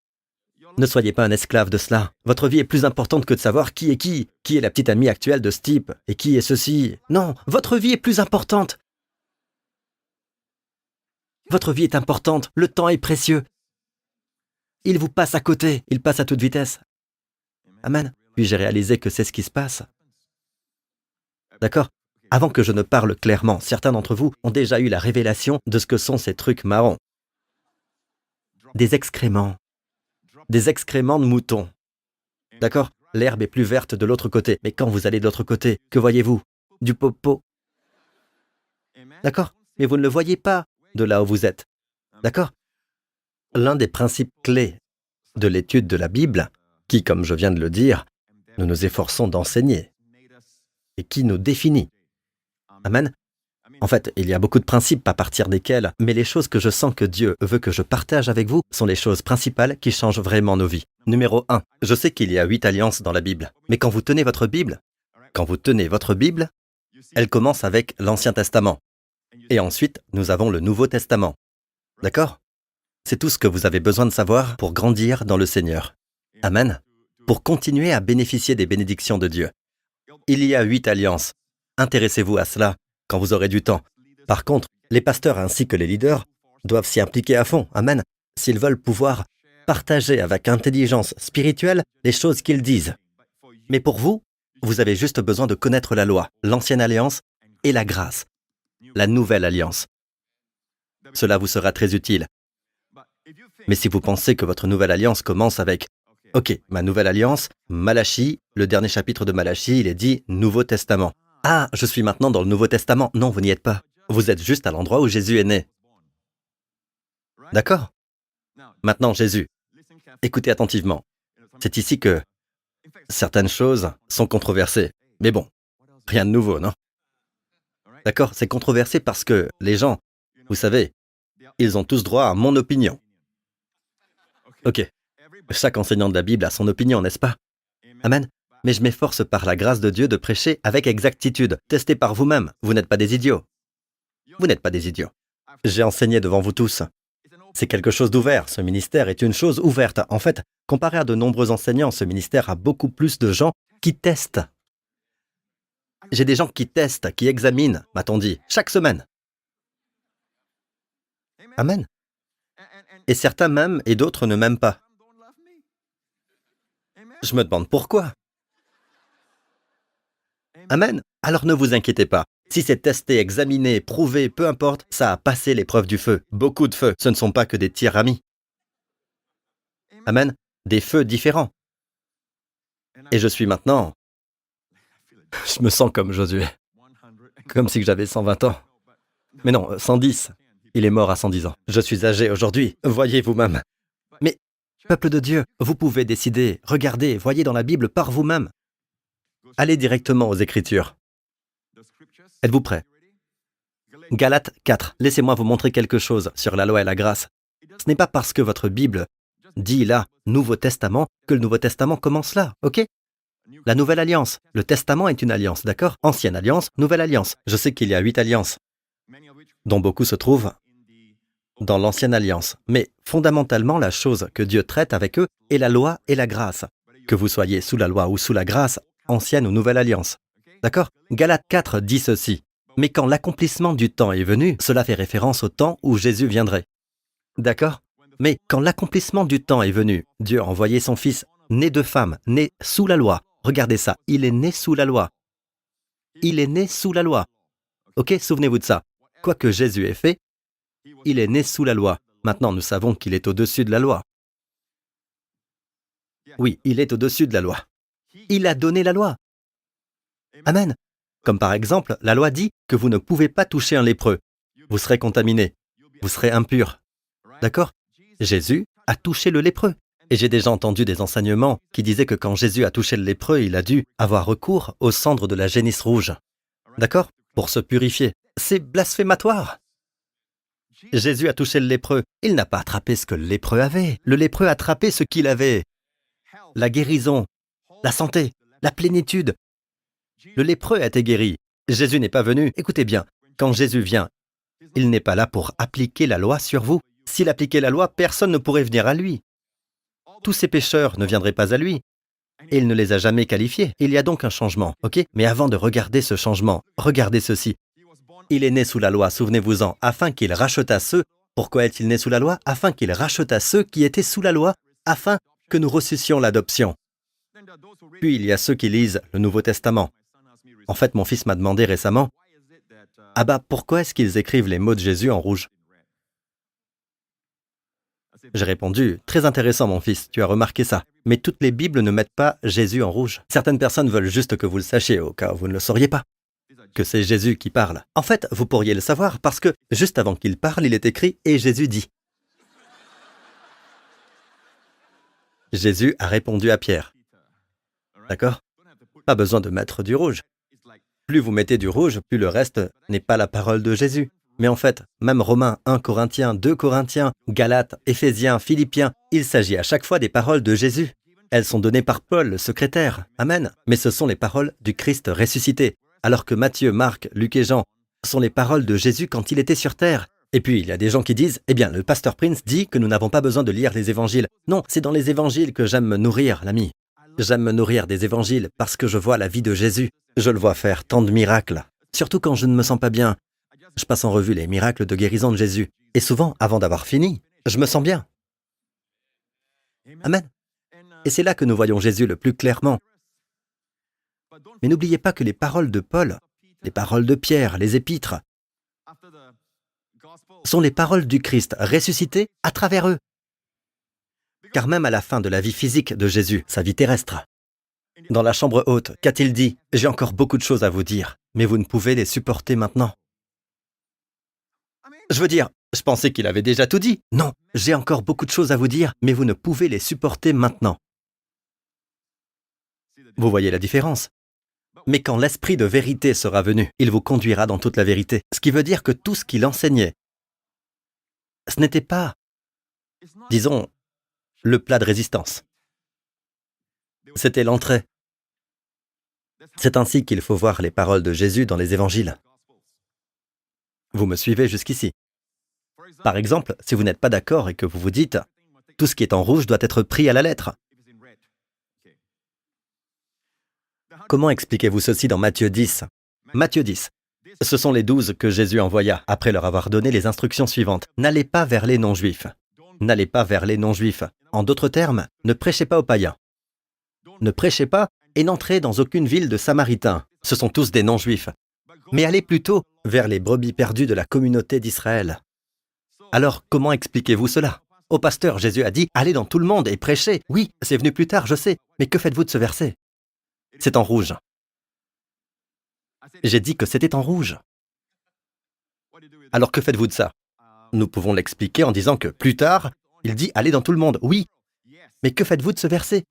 Speaker 1: Ne soyez pas un esclave de cela. Votre vie est plus importante que de savoir qui est la petite amie actuelle de ce type, et qui est ceci. Non, votre vie est plus importante. Votre vie est importante, le temps est précieux. Il vous passe à côté, il passe à toute vitesse. Amen. Puis j'ai réalisé que c'est ce qui se passe. D'accord? Avant que je ne parle clairement, certains d'entre vous ont déjà eu la révélation de ce que sont ces trucs marrons. Des excréments. Des excréments de moutons. D'accord? L'herbe est plus verte de l'autre côté. Mais quand vous allez de l'autre côté, que voyez-vous? Du popo. D'accord? Mais vous ne le voyez pas de là où vous êtes. D'accord? L'un des principes clés de l'étude de la Bible, qui, comme je viens de le dire, nous nous efforçons d'enseigner, et qui nous définit. Amen. En fait, il y a beaucoup de principes à partir desquels, mais les choses que je sens que Dieu veut que je partage avec vous sont les choses principales qui changent vraiment nos vies. Numéro 1, je sais qu'il y a 8 alliances dans la Bible, mais quand vous tenez votre Bible, elle commence avec l'Ancien Testament. Et ensuite, nous avons le Nouveau Testament. D'accord? C'est tout ce que vous avez besoin de savoir pour grandir dans le Seigneur. Amen. Pour continuer à bénéficier des bénédictions de Dieu. Il y a 8 alliances. Intéressez-vous à cela quand vous aurez du temps. Par contre, les pasteurs ainsi que les leaders doivent s'y impliquer à fond. Amen. S'ils veulent pouvoir partager avec intelligence spirituelle les choses qu'ils disent. Mais pour vous, vous avez juste besoin de connaître la loi, l'ancienne alliance et la grâce, la nouvelle alliance. Cela vous sera très utile. Mais si vous pensez que votre nouvelle alliance commence avec « Ok, ma nouvelle alliance, Malachie, le dernier chapitre de Malachie, il est dit Nouveau Testament. Ah, je suis maintenant dans le Nouveau Testament. » Non, vous n'y êtes pas. Vous êtes juste à l'endroit où Jésus est né. D'accord? Maintenant, Jésus. Écoutez attentivement. C'est ici que certaines choses sont controversées. Mais bon, rien de nouveau, non? D'accord? C'est controversé parce que les gens, vous savez, ils ont tous droit à mon opinion. Ok. Chaque enseignant de la Bible a son opinion, n'est-ce pas? Amen. Mais je m'efforce par la grâce de Dieu de prêcher avec exactitude. Testez par vous-même. Vous n'êtes pas des idiots. Vous n'êtes pas des idiots. J'ai enseigné devant vous tous. C'est quelque chose d'ouvert. Ce ministère est une chose ouverte. En fait, comparé à de nombreux enseignants, ce ministère a beaucoup plus de gens qui testent. J'ai des gens qui testent, qui examinent, m'a-t-on dit, chaque semaine. Amen. et certains m'aiment et d'autres ne m'aiment pas. Je me demande pourquoi. Amen. Alors ne vous inquiétez pas. Si c'est testé, examiné, prouvé, peu importe, ça a passé l'épreuve du feu. Beaucoup de feux. Ce ne sont pas que des tirs amis. Amen. Des feux différents. Et je suis maintenant... Je me sens comme Josué. Comme si j'avais 120 ans. Mais non, 110. Il est mort à 110 ans. Je suis âgé aujourd'hui. Voyez vous-même. Mais, peuple de Dieu, vous pouvez décider. Regardez, voyez dans la Bible par vous-même. Allez directement aux Écritures. Êtes-vous prêts? Galates 4. Laissez-moi vous montrer quelque chose sur la loi et la grâce. Ce n'est pas parce que votre Bible dit là, Nouveau Testament, que le Nouveau Testament commence là, ok? La Nouvelle Alliance. Le Testament est une alliance, d'accord? Ancienne Alliance, Nouvelle Alliance. Je sais qu'il y a 8 alliances, dont beaucoup se trouvent dans l'Ancienne Alliance. Mais fondamentalement, la chose que Dieu traite avec eux est la loi et la grâce. Que vous soyez sous la loi ou sous la grâce, Ancienne ou Nouvelle Alliance. D'accord? Galates 4 dit ceci. Mais quand l'accomplissement du temps est venu, cela fait référence au temps où Jésus viendrait. D'accord? Mais quand l'accomplissement du temps est venu, Dieu a envoyé son Fils, né de femme, né sous la loi. Regardez ça, il est né sous la loi. Il est né sous la loi. Ok, souvenez-vous de ça. Quoi que Jésus ait fait, il est né sous la loi. Maintenant, nous savons qu'il est au-dessus de la loi. Oui, il est au-dessus de la loi. Il a donné la loi. Amen. Comme par exemple, la loi dit que vous ne pouvez pas toucher un lépreux. Vous serez contaminé. Vous serez impur. D'accord? Jésus a touché le lépreux. Et j'ai déjà entendu des enseignements qui disaient que quand Jésus a touché le lépreux, il a dû avoir recours aux cendres de la génisse rouge. D'accord? Pour se purifier. C'est blasphématoire. Jésus a touché le lépreux. Il n'a pas attrapé ce que le lépreux avait. Le lépreux a attrapé ce qu'il avait. La guérison, la santé, la plénitude. Le lépreux a été guéri. Jésus n'est pas venu. Écoutez bien, quand Jésus vient, il n'est pas là pour appliquer la loi sur vous. S'il appliquait la loi, personne ne pourrait venir à lui. Tous ces pécheurs ne viendraient pas à lui. Et il ne les a jamais qualifiés. Il y a donc un changement, ok? Mais avant de regarder ce changement, regardez ceci. Il est né sous la loi, souvenez-vous-en, afin qu'il rachetât ceux. Pourquoi est-il né sous la loi? Afin qu'il rachetât ceux qui étaient sous la loi, afin que nous reçussions l'adoption. Puis il y a ceux qui lisent le Nouveau Testament. En fait, mon fils m'a demandé récemment, « Abba, pourquoi est-ce qu'ils écrivent les mots de Jésus en rouge ?» J'ai répondu, « Très intéressant, mon fils, tu as remarqué ça. Mais toutes les Bibles ne mettent pas Jésus en rouge. Certaines personnes veulent juste que vous le sachiez, au cas où vous ne le sauriez pas. Que c'est Jésus qui parle. En fait, vous pourriez le savoir, parce que juste avant qu'il parle, il est écrit « Et Jésus dit ». Jésus a répondu à Pierre. D'accord? Pas besoin de mettre du rouge. Plus vous mettez du rouge, plus le reste n'est pas la parole de Jésus. Mais en fait, même Romains, 1 Corinthiens, 2 Corinthiens, Galates, Éphésiens, Philippiens, il s'agit à chaque fois des paroles de Jésus. Elles sont données par Paul, le secrétaire. Amen. Mais ce sont les paroles du Christ ressuscité. Alors que Matthieu, Marc, Luc et Jean sont les paroles de Jésus quand il était sur terre. Et puis, il y a des gens qui disent, eh bien, le pasteur Prince dit que nous n'avons pas besoin de lire les évangiles. Non, c'est dans les évangiles que j'aime me nourrir, l'ami. J'aime me nourrir des évangiles parce que je vois la vie de Jésus. Je le vois faire tant de miracles. Surtout quand je ne me sens pas bien. Je passe en revue les miracles de guérison de Jésus. Et souvent, avant d'avoir fini, je me sens bien. Amen. Et c'est là que nous voyons Jésus le plus clairement. Mais n'oubliez pas que les paroles de Paul, les paroles de Pierre, les épîtres, sont les paroles du Christ ressuscité à travers eux. Car même à la fin de la vie physique de Jésus, sa vie terrestre, dans la chambre haute, qu'a-t-il dit? « J'ai encore beaucoup de choses à vous dire, mais vous ne pouvez les supporter maintenant. » Je veux dire, je pensais qu'il avait déjà tout dit. Non, j'ai encore beaucoup de choses à vous dire, mais vous ne pouvez les supporter maintenant. Vous voyez la différence? Mais quand l'esprit de vérité sera venu, il vous conduira dans toute la vérité. Ce qui veut dire que tout ce qu'il enseignait, ce n'était pas, disons, le plat de résistance. C'était l'entrée. C'est ainsi qu'il faut voir les paroles de Jésus dans les évangiles. Vous me suivez jusqu'ici? Par exemple, si vous n'êtes pas d'accord et que vous vous dites « Tout ce qui est en rouge doit être pris à la lettre », comment expliquez-vous ceci dans Matthieu 10? Matthieu 10. Ce sont les 12 que Jésus envoya après leur avoir donné les instructions suivantes. « N'allez pas vers les non-juifs. N'allez pas vers les non-juifs. En d'autres termes, ne prêchez pas aux païens. Ne prêchez pas et n'entrez dans aucune ville de Samaritains. Ce sont tous des non-juifs. Mais allez plutôt vers les brebis perdues de la communauté d'Israël. Alors, comment expliquez-vous cela? Au pasteur, Jésus a dit « Allez dans tout le monde et prêchez ». Oui, c'est venu plus tard, je sais. Mais que faites-vous de ce verset? C'est en rouge. J'ai dit que c'était en rouge. Alors que faites-vous de ça? Nous pouvons l'expliquer en disant que plus tard, il dit « Allez dans tout le monde ». Oui, mais que faites-vous de ce verset?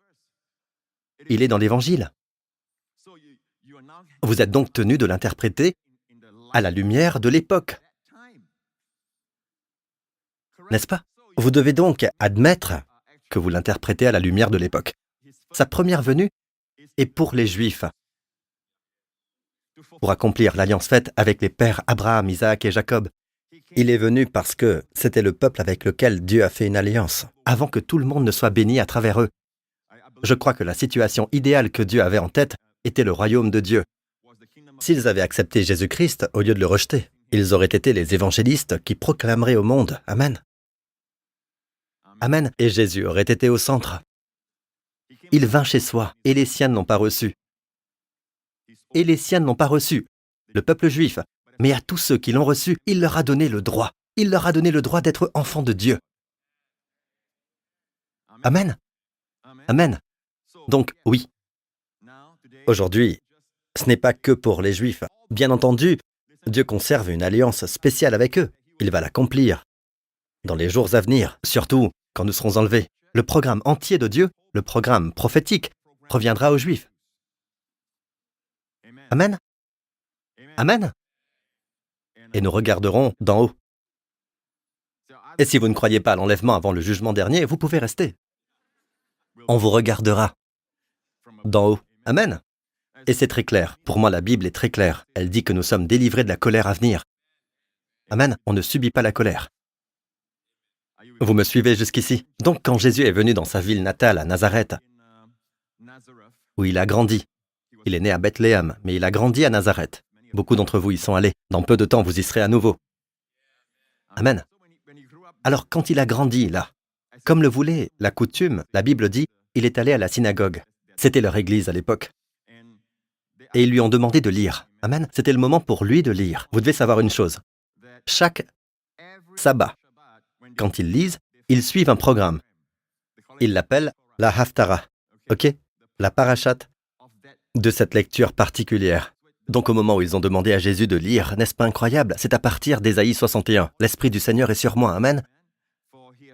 Speaker 1: Il est dans l'Évangile. Vous êtes donc tenu de l'interpréter à la lumière de l'époque. N'est-ce pas? Vous devez donc admettre que vous l'interprétez à la lumière de l'époque. Sa première venue est pour les Juifs, pour accomplir l'alliance faite avec les pères Abraham, Isaac et Jacob. Il est venu parce que c'était le peuple avec lequel Dieu a fait une alliance, avant que tout le monde ne soit béni à travers eux. Je crois que la situation idéale que Dieu avait en tête était le royaume de Dieu. S'ils avaient accepté Jésus-Christ au lieu de le rejeter, ils auraient été les évangélistes qui proclameraient au monde. Amen. Amen. Et Jésus aurait été au centre. Il vint chez soi, et les siens ne l'ont pas reçu. Et les siens ne l'ont pas reçu, le peuple juif. Mais à tous ceux qui l'ont reçu, il leur a donné le droit. Il leur a donné le droit d'être enfants de Dieu. Amen. Amen. Donc, oui. Aujourd'hui, ce n'est pas que pour les Juifs. Bien entendu, Dieu conserve une alliance spéciale avec eux. Il va l'accomplir dans les jours à venir, surtout quand nous serons enlevés. Le programme entier de Dieu, le programme prophétique, reviendra aux Juifs. Amen. Amen. Et nous regarderons d'en haut. Et si vous ne croyez pas à l'enlèvement avant le jugement dernier, vous pouvez rester. On vous regardera d'en haut. Amen. Et c'est très clair. Pour moi, la Bible est très claire. Elle dit que nous sommes délivrés de la colère à venir. Amen. On ne subit pas la colère. Vous me suivez jusqu'ici? Donc, quand Jésus est venu dans sa ville natale, à Nazareth, où il a grandi, il est né à Bethléem, mais il a grandi à Nazareth. Beaucoup d'entre vous y sont allés. Dans peu de temps, vous y serez à nouveau. Amen. Alors, quand il a grandi là, comme le voulait la coutume, la Bible dit, il est allé à la synagogue. C'était leur église à l'époque. Et ils lui ont demandé de lire. Amen. C'était le moment pour lui de lire. Vous devez savoir une chose. Chaque sabbat, quand ils lisent, ils suivent un programme. Ils l'appellent la Haftarah. OK? La parachate de cette lecture particulière. Donc au moment où ils ont demandé à Jésus de lire, n'est-ce pas incroyable? C'est à partir d'Ésaïe 61. L'Esprit du Seigneur est sur moi. Amen.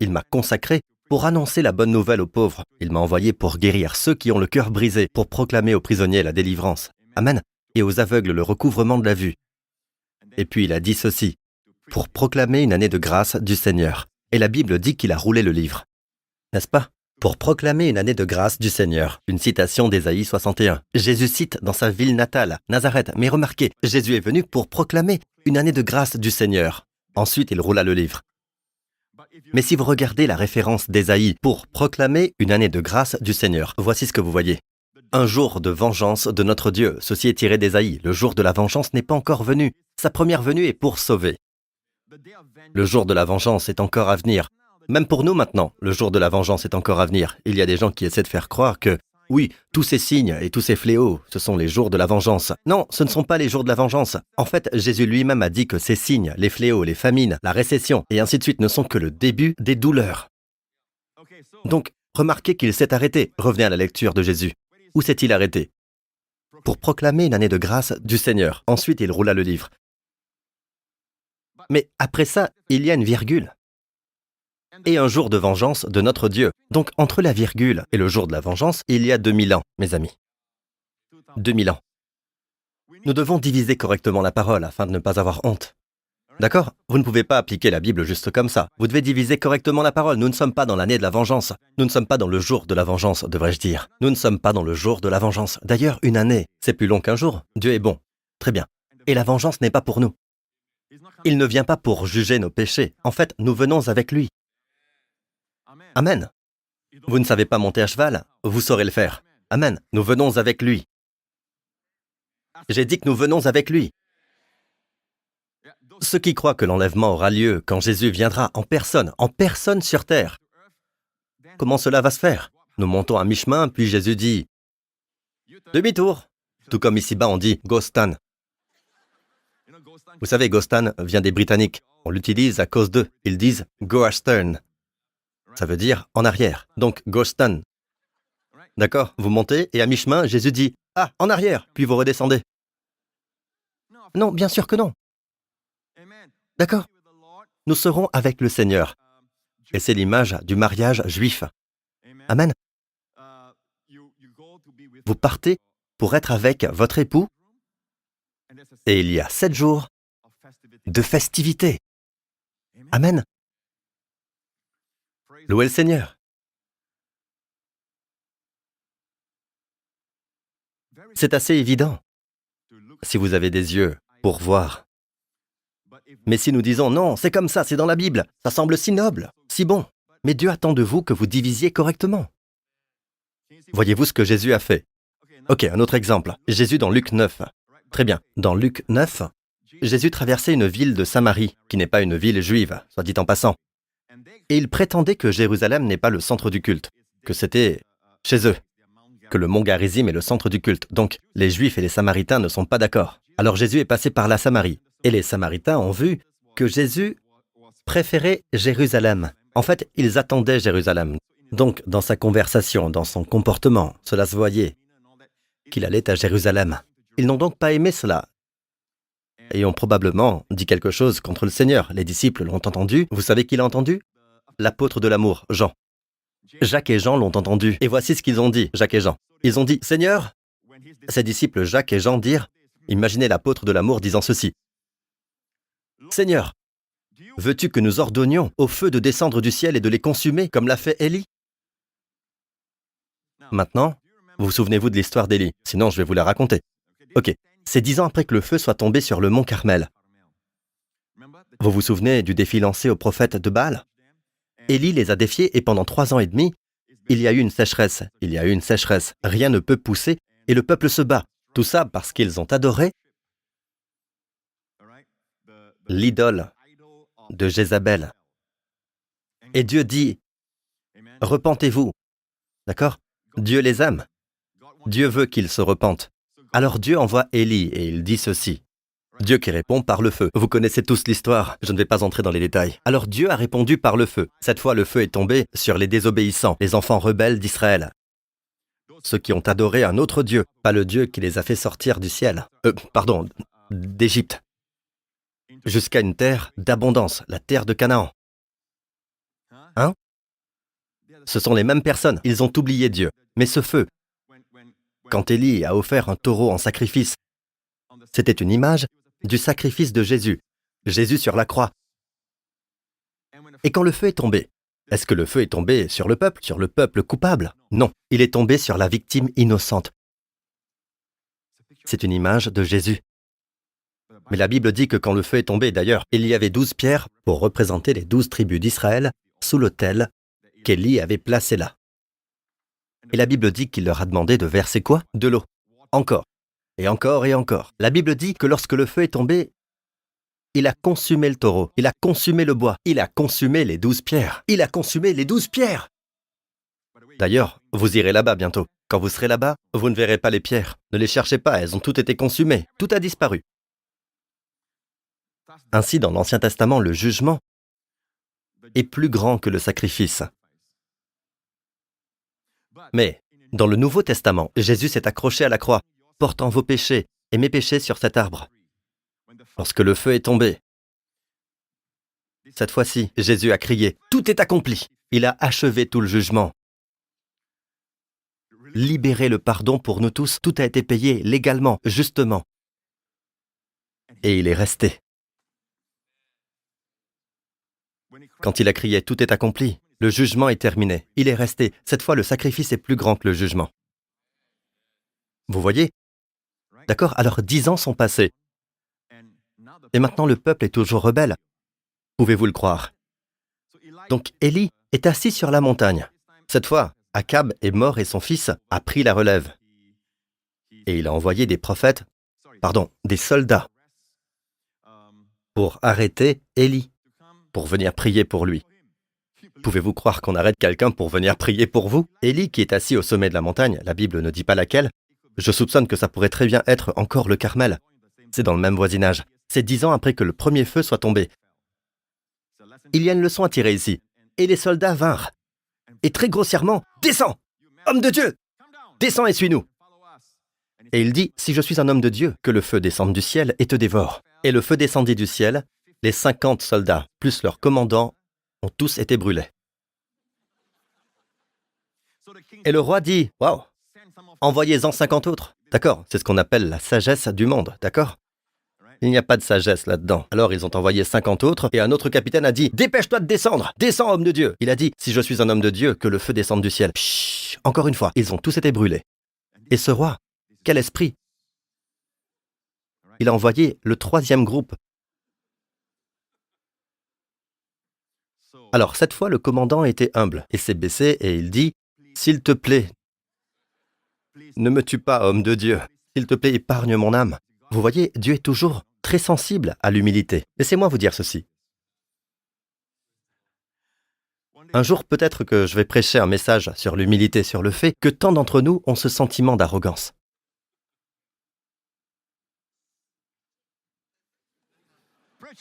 Speaker 1: Il m'a consacré pour annoncer la bonne nouvelle aux pauvres. Il m'a envoyé pour guérir ceux qui ont le cœur brisé, pour proclamer aux prisonniers la délivrance. Amen. Et aux aveugles le recouvrement de la vue. Et puis il a dit ceci, pour proclamer une année de grâce du Seigneur. Et la Bible dit qu'il a roulé le livre. N'est-ce pas? Pour proclamer une année de grâce du Seigneur. Une citation d'Ésaïe 61. Jésus cite dans sa ville natale, Nazareth. Mais remarquez, Jésus est venu pour proclamer une année de grâce du Seigneur. Ensuite, il roula le livre. Mais si vous regardez la référence d'Ésaïe pour proclamer une année de grâce du Seigneur, voici ce que vous voyez. Un jour de vengeance de notre Dieu. Ceci est tiré d'Ésaïe. Le jour de la vengeance n'est pas encore venu. Sa première venue est pour sauver. Le jour de la vengeance est encore à venir. Même pour nous maintenant, le jour de la vengeance est encore à venir. Il y a des gens qui essaient de faire croire que, oui, tous ces signes et tous ces fléaux, ce sont les jours de la vengeance. Non, ce ne sont pas les jours de la vengeance. En fait, Jésus lui-même a dit que ces signes, les fléaux, les famines, la récession, et ainsi de suite ne sont que le début des douleurs. Donc, remarquez qu'il s'est arrêté. Revenez à la lecture de Jésus. Où s'est-il arrêté? Pour proclamer une année de grâce du Seigneur. Ensuite, il roula le livre. Mais après ça, il y a une virgule. Et un jour de vengeance de notre Dieu. Donc, entre la virgule et le jour de la vengeance, il y a 2000 ans, mes amis. 2000 ans. Nous devons diviser correctement la parole afin de ne pas avoir honte. D'accord? Vous ne pouvez pas appliquer la Bible juste comme ça. Vous devez diviser correctement la parole. Nous ne sommes pas dans l'année de la vengeance. Nous ne sommes pas dans le jour de la vengeance, devrais-je dire. Nous ne sommes pas dans le jour de la vengeance. D'ailleurs, une année, c'est plus long qu'un jour. Dieu est bon. Très bien. Et la vengeance n'est pas pour nous. Il ne vient pas pour juger nos péchés. En fait, nous venons avec lui. Amen. Vous ne savez pas monter à cheval? Vous saurez le faire. Amen. Nous venons avec lui. J'ai dit que nous venons avec lui. Ceux qui croient que l'enlèvement aura lieu quand Jésus viendra en personne sur terre, comment cela va se faire? Nous montons à mi-chemin, puis Jésus dit « Demi-tour !» Tout comme ici-bas on dit « Go Stan ». Vous savez, Go Stan vient des Britanniques. On l'utilise à cause d'eux. Ils disent « Go astern ». Ça veut dire « en arrière ». Donc « Go Stan ». D'accord? Vous montez et à mi-chemin, Jésus dit « Ah, en arrière !» Puis vous redescendez. Non, bien sûr que non. D'accord? Nous serons avec le Seigneur. Et c'est l'image du mariage juif. Amen. Vous partez pour être avec votre époux et il y a 7 jours de festivités. Amen. Louez le Seigneur. C'est assez évident si vous avez des yeux pour voir. Mais si nous disons non, c'est comme ça, c'est dans la Bible, ça semble si noble, si bon, mais Dieu attend de vous que vous divisiez correctement. Voyez-vous ce que Jésus a fait? Ok, un autre exemple. Jésus dans Luc 9. Très bien. Dans Luc 9, Jésus traversait une ville de Samarie, qui n'est pas une ville juive, soit dit en passant. Et il prétendait que Jérusalem n'est pas le centre du culte, que c'était chez eux, que le mont Garizim est le centre du culte. Donc, les Juifs et les Samaritains ne sont pas d'accord. Alors Jésus est passé par la Samarie. Et les Samaritains ont vu que Jésus préférait Jérusalem. En fait, ils attendaient Jérusalem. Donc, dans sa conversation, dans son comportement, cela se voyait qu'il allait à Jérusalem. Ils n'ont donc pas aimé cela et ont probablement dit quelque chose contre le Seigneur. Les disciples l'ont entendu. Vous savez qui l'a entendu? L'apôtre de l'amour, Jean. Jacques et Jean l'ont entendu. Et voici ce qu'ils ont dit, Jacques et Jean. Ils ont dit, « Seigneur !» Ses disciples Jacques et Jean dirent, imaginez l'apôtre de l'amour disant ceci. « Seigneur, veux-tu que nous ordonnions au feu de descendre du ciel et de les consumer, comme l'a fait Élie ?» Maintenant, vous souvenez-vous de l'histoire d'Élie? Sinon, je vais vous la raconter. Ok, c'est 10 ans après que le feu soit tombé sur le mont Carmel. Vous vous souvenez du défi lancé aux prophètes de Baal? Élie les a défiés et pendant 3 ans et demi, il y a eu une sécheresse. Rien ne peut pousser et le peuple se bat. Tout ça parce qu'ils ont adoré l'idole de Jézabel. Et Dieu dit, repentez-vous. D'accord? Dieu les aime. Dieu veut qu'ils se repentent. Alors Dieu envoie Élie et il dit ceci. Dieu qui répond par le feu. Vous connaissez tous l'histoire, je ne vais pas entrer dans les détails. Alors Dieu a répondu par le feu. Cette fois, le feu est tombé sur les désobéissants, les enfants rebelles d'Israël. Ceux qui ont adoré un autre Dieu, pas le Dieu qui les a fait sortir du ciel. D'Égypte. Jusqu'à une terre d'abondance, la terre de Canaan. Hein? Ce sont les mêmes personnes, ils ont oublié Dieu. Mais ce feu, quand Élie a offert un taureau en sacrifice, c'était une image du sacrifice de Jésus. Jésus sur la croix. Et quand le feu est tombé, est-ce que le feu est tombé sur le peuple coupable? Non, il est tombé sur la victime innocente. C'est une image de Jésus. Mais la Bible dit que quand le feu est tombé, d'ailleurs, il y avait 12 pierres pour représenter les 12 tribus d'Israël sous l'autel qu'Élie avait placé là. Et la Bible dit qu'il leur a demandé de verser quoi? De l'eau. Encore. Et encore et encore. La Bible dit que lorsque le feu est tombé, il a consumé le taureau, il a consumé le bois, il a consumé les 12 pierres. Il a consumé les 12 pierres. D'ailleurs, vous irez là-bas bientôt. Quand vous serez là-bas, vous ne verrez pas les pierres. Ne les cherchez pas, elles ont toutes été consumées. Tout a disparu. Ainsi, dans l'Ancien Testament, le jugement est plus grand que le sacrifice. Mais, dans le Nouveau Testament, Jésus s'est accroché à la croix, portant vos péchés et mes péchés sur cet arbre. Lorsque le feu est tombé, cette fois-ci, Jésus a crié, « Tout est accompli !» Il a achevé tout le jugement. Libéré le pardon pour nous tous, tout a été payé légalement, justement. Et il est resté. Quand il a crié « Tout est accompli », le jugement est terminé. Il est resté. Cette fois, le sacrifice est plus grand que le jugement. Vous voyez? D'accord? Alors 10 ans sont passés. Et maintenant, le peuple est toujours rebelle. Pouvez-vous le croire? Donc, Élie est assis sur la montagne. Cette fois, Akab est mort et son fils a pris la relève. Et il a envoyé des soldats. pour arrêter Élie, pour venir prier pour lui. Pouvez-vous croire qu'on arrête quelqu'un pour venir prier pour vous? Élie, qui est assis au sommet de la montagne, la Bible ne dit pas laquelle, je soupçonne que ça pourrait très bien être encore le Carmel. C'est dans le même voisinage. C'est 10 ans après que le premier feu soit tombé. Il y a une leçon à tirer ici. Et les soldats vinrent. Et très grossièrement, « Descends, homme de Dieu! Descends et suis-nous !» Et il dit, « Si je suis un homme de Dieu, que le feu descende du ciel et te dévore. » Et le feu descendit du ciel, les 50 soldats, plus leur commandant, ont tous été brûlés. Et le roi dit, « Waouh, envoyez-en 50 autres. » D'accord, c'est ce qu'on appelle la sagesse du monde, d'accord? Il n'y a pas de sagesse là-dedans. Alors ils ont envoyé 50 autres, et un autre capitaine a dit, « Dépêche-toi de descendre! Descends, homme de Dieu !» Il a dit, « Si je suis un homme de Dieu, que le feu descende du ciel. » Chut, encore une fois, ils ont tous été brûlés. Et ce roi, quel esprit! Il a envoyé le 3e groupe. Alors cette fois, le commandant était humble, et s'est baissé, et il dit, « S'il te plaît, ne me tue pas, homme de Dieu. S'il te plaît, épargne mon âme. » Vous voyez, Dieu est toujours très sensible à l'humilité. Laissez-moi vous dire ceci. Un jour, peut-être que je vais prêcher un message sur l'humilité, sur le fait que tant d'entre nous ont ce sentiment d'arrogance.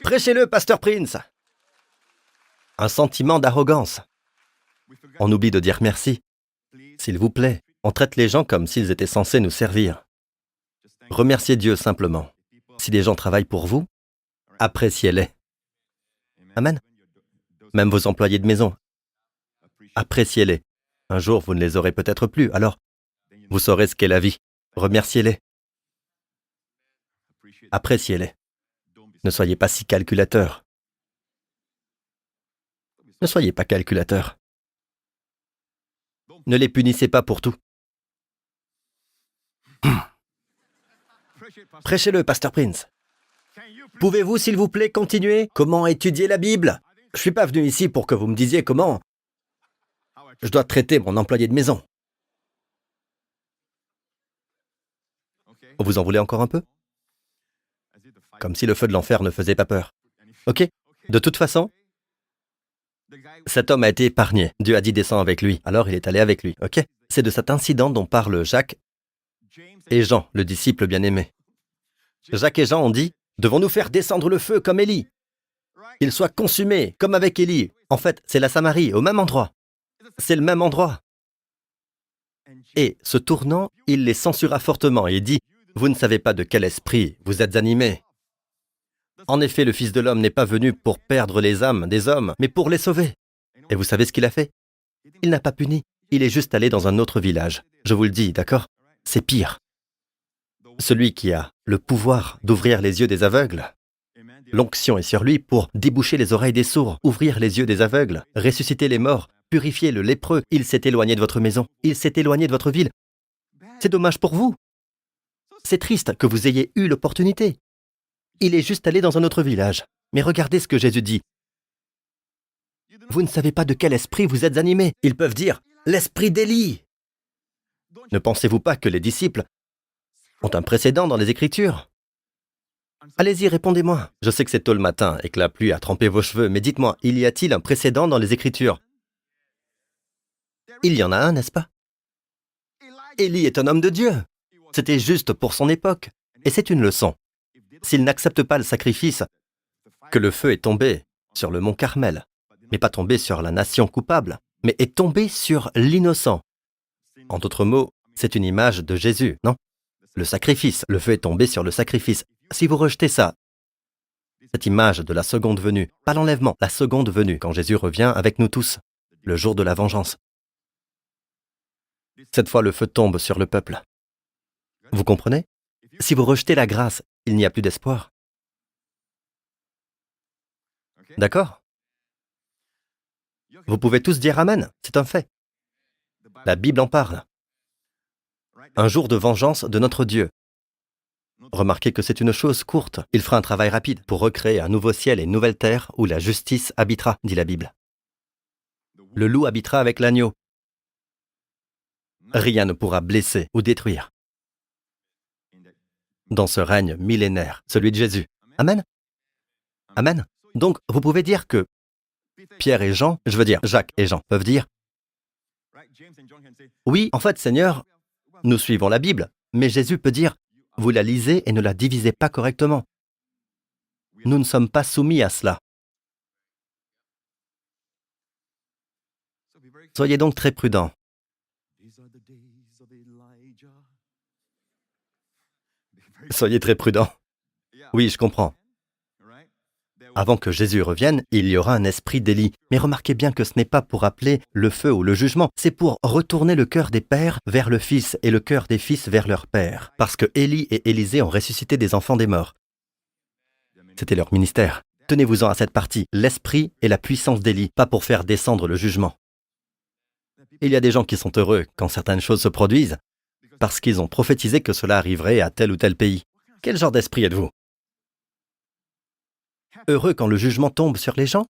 Speaker 1: Prêchez-le, Pasteur Prince. Un sentiment d'arrogance. On oublie de dire merci. S'il vous plaît, on traite les gens comme s'ils étaient censés nous servir. Remerciez Dieu simplement. Si des gens travaillent pour vous, appréciez-les. Amen. Même vos employés de maison, appréciez-les. Un jour, vous ne les aurez peut-être plus, alors vous saurez ce qu'est la vie. Remerciez-les. Appréciez-les. Ne soyez pas si calculateur. Ne soyez pas calculateur. Ne les punissez pas pour tout. Prêchez-le, Pasteur Prince. Pouvez-vous, s'il vous plaît, continuer? Comment étudier la Bible? Je ne suis pas venu ici pour que vous me disiez comment je dois traiter mon employé de maison. Vous en voulez encore un peu? Comme si le feu de l'enfer ne faisait pas peur. Ok? De toute façon, cet homme a été épargné. Dieu a dit descends avec lui. Alors il est allé avec lui. Ok? C'est de cet incident dont parlent Jacques et Jean, le disciple bien-aimé. Jacques et Jean ont dit, devons-nous faire descendre le feu comme Élie? Qu'il soit consumé, comme avec Élie. En fait, c'est la Samarie, au même endroit. C'est le même endroit. Et, se tournant, il les censura fortement et dit, vous ne savez pas de quel esprit vous êtes animés. En effet, le Fils de l'homme n'est pas venu pour perdre les âmes des hommes, mais pour les sauver. Et vous savez ce qu'il a fait? Il n'a pas puni. Il est juste allé dans un autre village. Je vous le dis, d'accord? C'est pire. Celui qui a le pouvoir d'ouvrir les yeux des aveugles, l'onction est sur lui pour déboucher les oreilles des sourds, ouvrir les yeux des aveugles, ressusciter les morts, purifier le lépreux. Il s'est éloigné de votre maison. Il s'est éloigné de votre ville. C'est dommage pour vous. C'est triste que vous ayez eu l'opportunité. Il est juste allé dans un autre village. Mais regardez ce que Jésus dit. Vous ne savez pas de quel esprit vous êtes animés. Ils peuvent dire, l'esprit d'Élie. Ne pensez-vous pas que les disciples ont un précédent dans les Écritures? Allez-y, répondez-moi. Je sais que c'est tôt le matin et que la pluie a trempé vos cheveux, mais dites-moi, y a-t-il un précédent dans les Écritures? Il y en a un, n'est-ce pas? Élie est un homme de Dieu. C'était juste pour son époque. Et c'est une leçon. S'il n'accepte pas le sacrifice, que le feu est tombé sur le mont Carmel, mais pas tombé sur la nation coupable, mais est tombé sur l'innocent. En d'autres mots, c'est une image de Jésus, non? Le sacrifice, le feu est tombé sur le sacrifice. Si vous rejetez ça, cette image de la seconde venue, pas l'enlèvement, la seconde venue, quand Jésus revient avec nous tous, le jour de la vengeance. Cette fois, le feu tombe sur le peuple. Vous comprenez? Si vous rejetez la grâce, il n'y a plus d'espoir. D'accord? Vous pouvez tous dire Amen, c'est un fait. La Bible en parle. Un jour de vengeance de notre Dieu. Remarquez que c'est une chose courte. Il fera un travail rapide pour recréer un nouveau ciel et une nouvelle terre où la justice habitera, dit la Bible. Le loup habitera avec l'agneau. Rien ne pourra blesser ou détruire. Dans ce règne millénaire, celui de Jésus. Amen. Amen. Donc, vous pouvez dire que Pierre et Jean, je veux dire Jacques et Jean, peuvent dire, oui, en fait, Seigneur, nous suivons la Bible, mais Jésus peut dire, vous la lisez et ne la divisez pas correctement. Nous ne sommes pas soumis à cela. Soyez donc très prudents. Soyez très prudents. Oui, je comprends. Avant que Jésus revienne, il y aura un esprit d'Élie. Mais remarquez bien que ce n'est pas pour appeler le feu ou le jugement, c'est pour retourner le cœur des pères vers le fils et le cœur des fils vers leur père. Parce que Élie et Élisée ont ressuscité des enfants des morts. C'était leur ministère. Tenez-vous-en à cette partie, l'esprit et la puissance d'Élie, pas pour faire descendre le jugement. Il y a des gens qui sont heureux quand certaines choses se produisent, parce qu'ils ont prophétisé que cela arriverait à tel ou tel pays. Quel genre d'esprit êtes-vous? Heureux quand le jugement tombe sur les gens?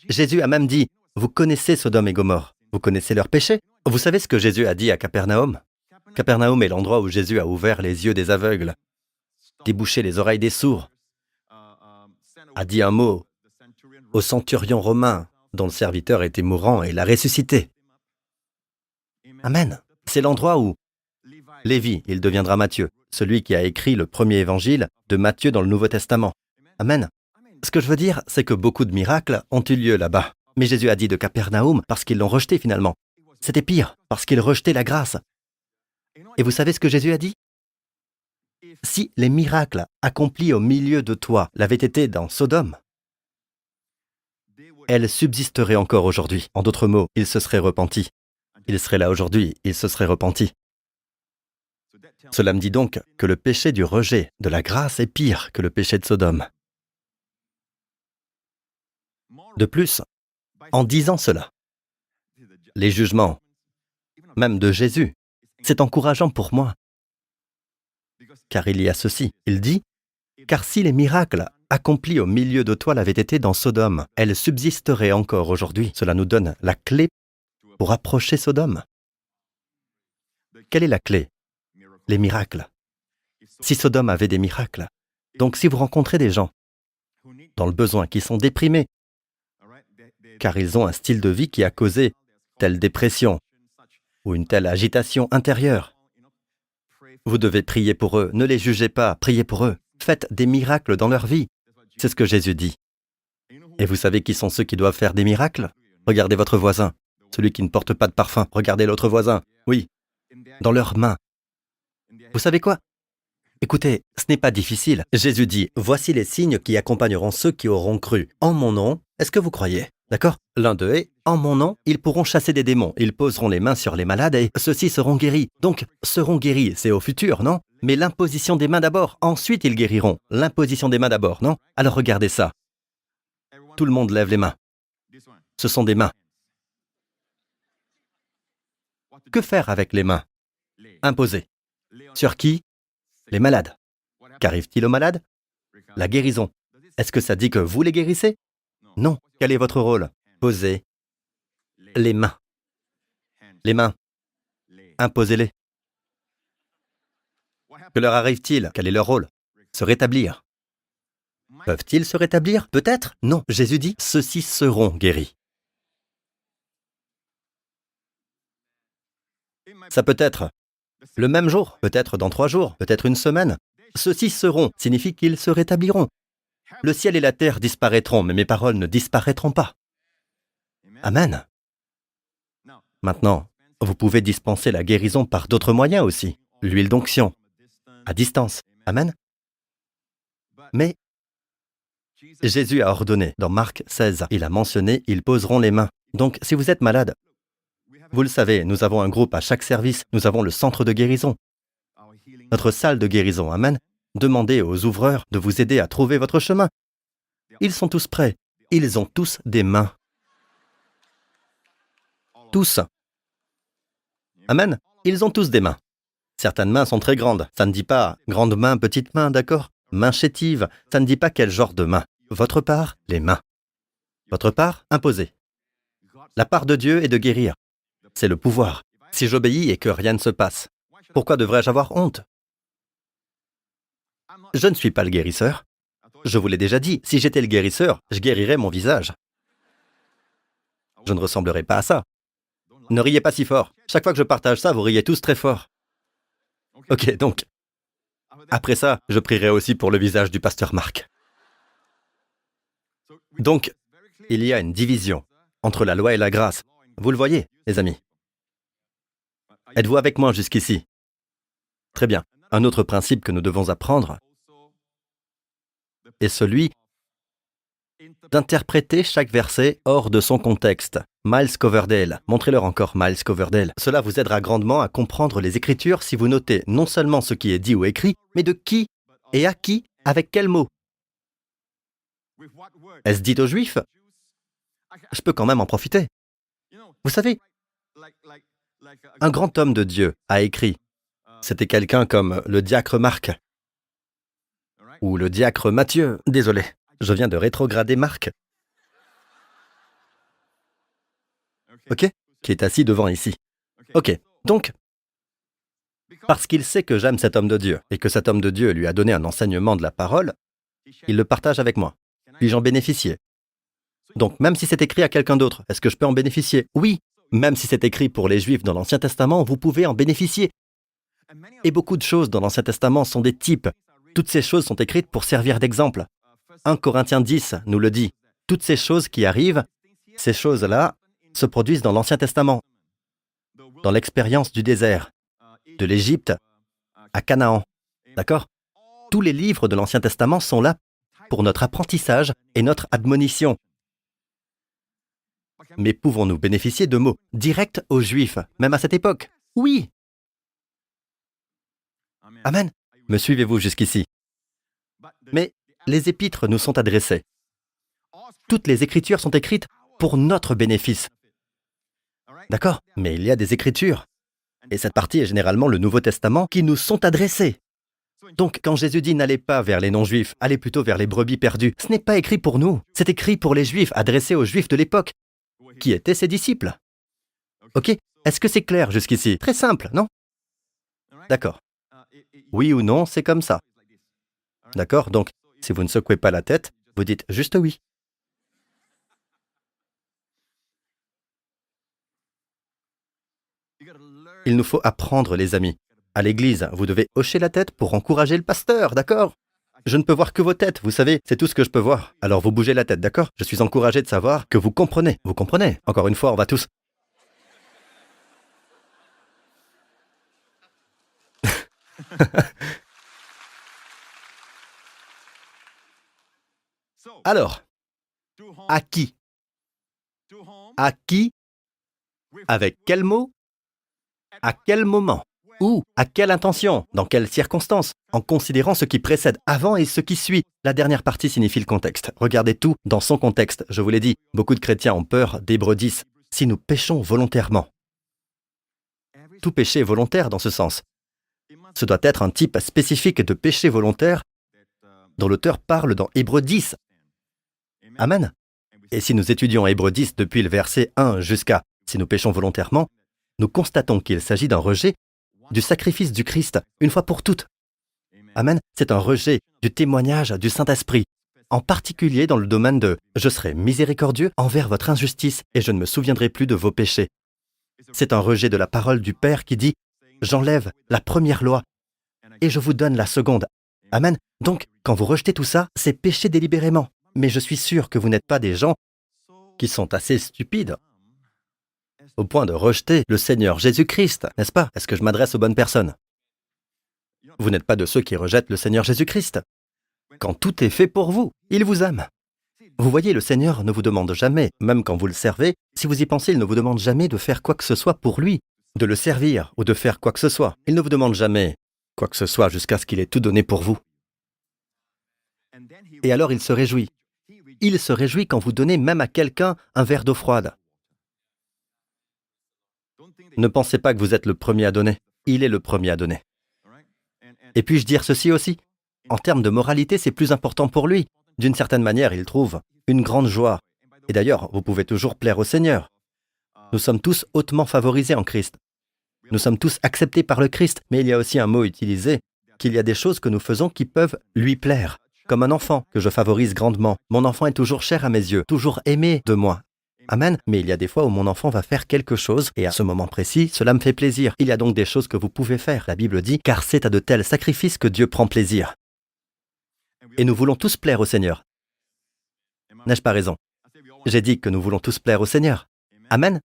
Speaker 1: Jésus a même dit, vous connaissez Sodome et Gomorrhe, vous connaissez leurs péchés. Vous savez ce que Jésus a dit à Capernaum? Capernaum est l'endroit où Jésus a ouvert les yeux des aveugles, débouché les oreilles des sourds, a dit un mot au centurion romain dont le serviteur était mourant et l'a ressuscité. Amen. C'est l'endroit où Lévi, il deviendra Matthieu, celui qui a écrit le premier évangile de Matthieu dans le Nouveau Testament. Amen. Ce que je veux dire, c'est que beaucoup de miracles ont eu lieu là-bas. Mais Jésus a dit de Capernaum parce qu'ils l'ont rejeté finalement. C'était pire, parce qu'ils rejetaient la grâce. Et vous savez ce que Jésus a dit? Si les miracles accomplis au milieu de toi l'avaient été dans Sodome, elles subsisteraient encore aujourd'hui. En d'autres mots, ils se seraient repentis. Ils seraient là aujourd'hui, ils se seraient repentis. Cela me dit donc que le péché du rejet de la grâce est pire que le péché de Sodome. De plus, en disant cela, les jugements, même de Jésus, c'est encourageant pour moi. Car il y a ceci, il dit, « Car si les miracles accomplis au milieu de toi l'avaient été dans Sodome, elles subsisteraient encore aujourd'hui. » Cela nous donne la clé pour approcher Sodome. Quelle est la clé? Les miracles. Si Sodome avait des miracles, donc si vous rencontrez des gens dans le besoin, qui sont déprimés, car ils ont un style de vie qui a causé telle dépression ou une telle agitation intérieure, vous devez prier pour eux. Ne les jugez pas, priez pour eux. Faites des miracles dans leur vie. C'est ce que Jésus dit. Et vous savez qui sont ceux qui doivent faire des miracles? Regardez votre voisin. Celui qui ne porte pas de parfum. Regardez l'autre voisin. Oui, dans leurs mains. Vous savez quoi? Écoutez, ce n'est pas difficile. Jésus dit, « Voici les signes qui accompagneront ceux qui auront cru. En mon nom, est-ce que vous croyez? » D'accord? L'un d'eux est, « En mon nom, ils pourront chasser des démons. Ils poseront les mains sur les malades et ceux-ci seront guéris. » Donc, seront guéris, c'est au futur, non? Mais l'imposition des mains d'abord, ensuite ils guériront. L'imposition des mains d'abord, non? Alors regardez ça. Tout le monde lève les mains. Ce sont des mains. Que faire avec les mains? Imposer. Sur qui? Les malades. Qu'arrive-t-il aux malades? La guérison. Est-ce que ça dit que vous les guérissez? Non. Quel est votre rôle? Posez les mains. Les mains. Imposez-les. Que leur arrive-t-il? Quel est leur rôle? Se rétablir. Peuvent-ils se rétablir? Peut-être? Non. Jésus dit, ceux-ci seront guéris. Ça peut être le même jour, peut-être dans 3 jours, peut-être une semaine. Ceux-ci seront signifie qu'ils se rétabliront. Le ciel et la terre disparaîtront, mais mes paroles ne disparaîtront pas. Amen. Maintenant, vous pouvez dispenser la guérison par d'autres moyens aussi. L'huile d'onction, à distance. Amen. Mais Jésus a ordonné, dans Marc 16, il a mentionné, ils poseront les mains. Donc, si vous êtes malade, vous le savez, nous avons un groupe à chaque service, nous avons le centre de guérison, notre salle de guérison. Amen. Demandez aux ouvreurs de vous aider à trouver votre chemin. Ils sont tous prêts. Ils ont tous des mains. Tous. Amen. Ils ont tous des mains. Certaines mains sont très grandes. Ça ne dit pas grande main, petite main, d'accord? Main chétive, ça ne dit pas quel genre de main. Votre part, les mains. Votre part, imposez. La part de Dieu est de guérir. C'est le pouvoir. Si j'obéis et que rien ne se passe, pourquoi devrais-je avoir honte? Je ne suis pas le guérisseur. Je vous l'ai déjà dit, si j'étais le guérisseur, je guérirais mon visage. Je ne ressemblerais pas à ça. Ne riez pas si fort. Chaque fois que je partage ça, vous riez tous très fort. Ok, donc, après ça, je prierai aussi pour le visage du pasteur Marc. Donc, il y a une division entre la loi et la grâce. Vous le voyez, les amis? Êtes-vous avec moi jusqu'ici? Très bien. Un autre principe que nous devons apprendre est celui d'interpréter chaque verset hors de son contexte. Miles Coverdale, montrez-leur encore Miles Coverdale. Cela vous aidera grandement à comprendre les Écritures si vous notez non seulement ce qui est dit ou écrit, mais de qui et à qui, avec quels mots. Est-ce dit aux Juifs? Je peux quand même en profiter. Vous savez, un grand homme de Dieu a écrit. C'était quelqu'un comme le diacre Marc ou le diacre Matthieu. Désolé, je viens de rétrograder Marc. Ok? Qui est assis devant ici. Ok, donc, parce qu'il sait que j'aime cet homme de Dieu et que cet homme de Dieu lui a donné un enseignement de la parole, il le partage avec moi. Puis-je en bénéficier? Donc, même si c'est écrit à quelqu'un d'autre, est-ce que je peux en bénéficier? Oui. Même si c'est écrit pour les Juifs dans l'Ancien Testament, vous pouvez en bénéficier. Et beaucoup de choses dans l'Ancien Testament sont des types. Toutes ces choses sont écrites pour servir d'exemple. 1 Corinthiens 10 nous le dit. Toutes ces choses qui arrivent, ces choses-là, se produisent dans l'Ancien Testament, dans l'expérience du désert, de l'Égypte à Canaan. D'accord? Tous les livres de l'Ancien Testament sont là pour notre apprentissage et notre admonition. Mais pouvons-nous bénéficier de mots directs aux Juifs, même à cette époque? Oui! Amen. Me suivez-vous jusqu'ici? Mais les épîtres nous sont adressées. Toutes les Écritures sont écrites pour notre bénéfice. D'accord? Mais il y a des Écritures, et cette partie est généralement le Nouveau Testament, qui nous sont adressées. Donc, quand Jésus dit « n'allez pas vers les non-juifs, allez plutôt vers les brebis perdues », ce n'est pas écrit pour nous, c'est écrit pour les Juifs, adressé aux Juifs de l'époque, qui étaient ses disciples. Ok? Est-ce que c'est clair jusqu'ici? Très simple, non? D'accord. Oui ou non, c'est comme ça. D'accord? Donc, si vous ne secouez pas la tête, vous dites juste oui. Il nous faut apprendre, les amis. À l'église, vous devez hocher la tête pour encourager le pasteur, d'accord? Je ne peux voir que vos têtes, vous savez, c'est tout ce que je peux voir. Alors vous bougez la tête, d'accord? Je suis encouragé de savoir que vous comprenez. Vous comprenez? Encore une fois, on va tous... Alors, à qui? À qui? Avec quel mot? À quel moment? Où? À quelle intention? Dans quelles circonstances? En considérant ce qui précède avant et ce qui suit. La dernière partie signifie le contexte. Regardez tout dans son contexte. Je vous l'ai dit, beaucoup de chrétiens ont peur d'Hébreux 10. Si nous péchons volontairement. Tout péché est volontaire dans ce sens. Ce doit être un type spécifique de péché volontaire dont l'auteur parle dans Hébreux 10. Amen. Et si nous étudions Hébreux 10 depuis le verset 1 jusqu'à « si nous péchons volontairement », nous constatons qu'il s'agit d'un rejet du sacrifice du Christ, une fois pour toutes. Amen. C'est un rejet du témoignage du Saint-Esprit, en particulier dans le domaine de « je serai miséricordieux envers votre injustice et je ne me souviendrai plus de vos péchés ». C'est un rejet de la parole du Père qui dit « j'enlève la première loi et je vous donne la seconde ». Amen. Donc, quand vous rejetez tout ça, c'est pécher délibérément. Mais je suis sûr que vous n'êtes pas des gens qui sont assez stupides au point de rejeter le Seigneur Jésus-Christ, n'est-ce pas? Est-ce que je m'adresse aux bonnes personnes? Vous n'êtes pas de ceux qui rejettent le Seigneur Jésus-Christ. Quand tout est fait pour vous, il vous aime. Vous voyez, le Seigneur ne vous demande jamais, même quand vous le servez, si vous y pensez, il ne vous demande jamais de faire quoi que ce soit pour lui, de le servir ou de faire quoi que ce soit. Il ne vous demande jamais quoi que ce soit jusqu'à ce qu'il ait tout donné pour vous. Et alors il se réjouit. Il se réjouit quand vous donnez même à quelqu'un un verre d'eau froide. Ne pensez pas que vous êtes le premier à donner. Il est le premier à donner. Et puis-je dire ceci aussi? En termes de moralité, c'est plus important pour lui. D'une certaine manière, il trouve une grande joie. Et d'ailleurs, vous pouvez toujours plaire au Seigneur. Nous sommes tous hautement favorisés en Christ. Nous sommes tous acceptés par le Christ, mais il y a aussi un mot utilisé, qu'il y a des choses que nous faisons qui peuvent lui plaire. comme un enfant que je favorise grandement. Mon enfant est toujours cher à mes yeux, toujours aimé de moi. Amen. Mais il y a des fois où mon enfant va faire quelque chose et à ce moment précis, cela me fait plaisir. Il y a donc des choses que vous pouvez faire. La Bible dit, car c'est à de tels sacrifices que Dieu prend plaisir. Et nous voulons tous plaire au Seigneur. N'ai-je pas raison? J'ai dit que nous voulons tous plaire au Seigneur. Amen.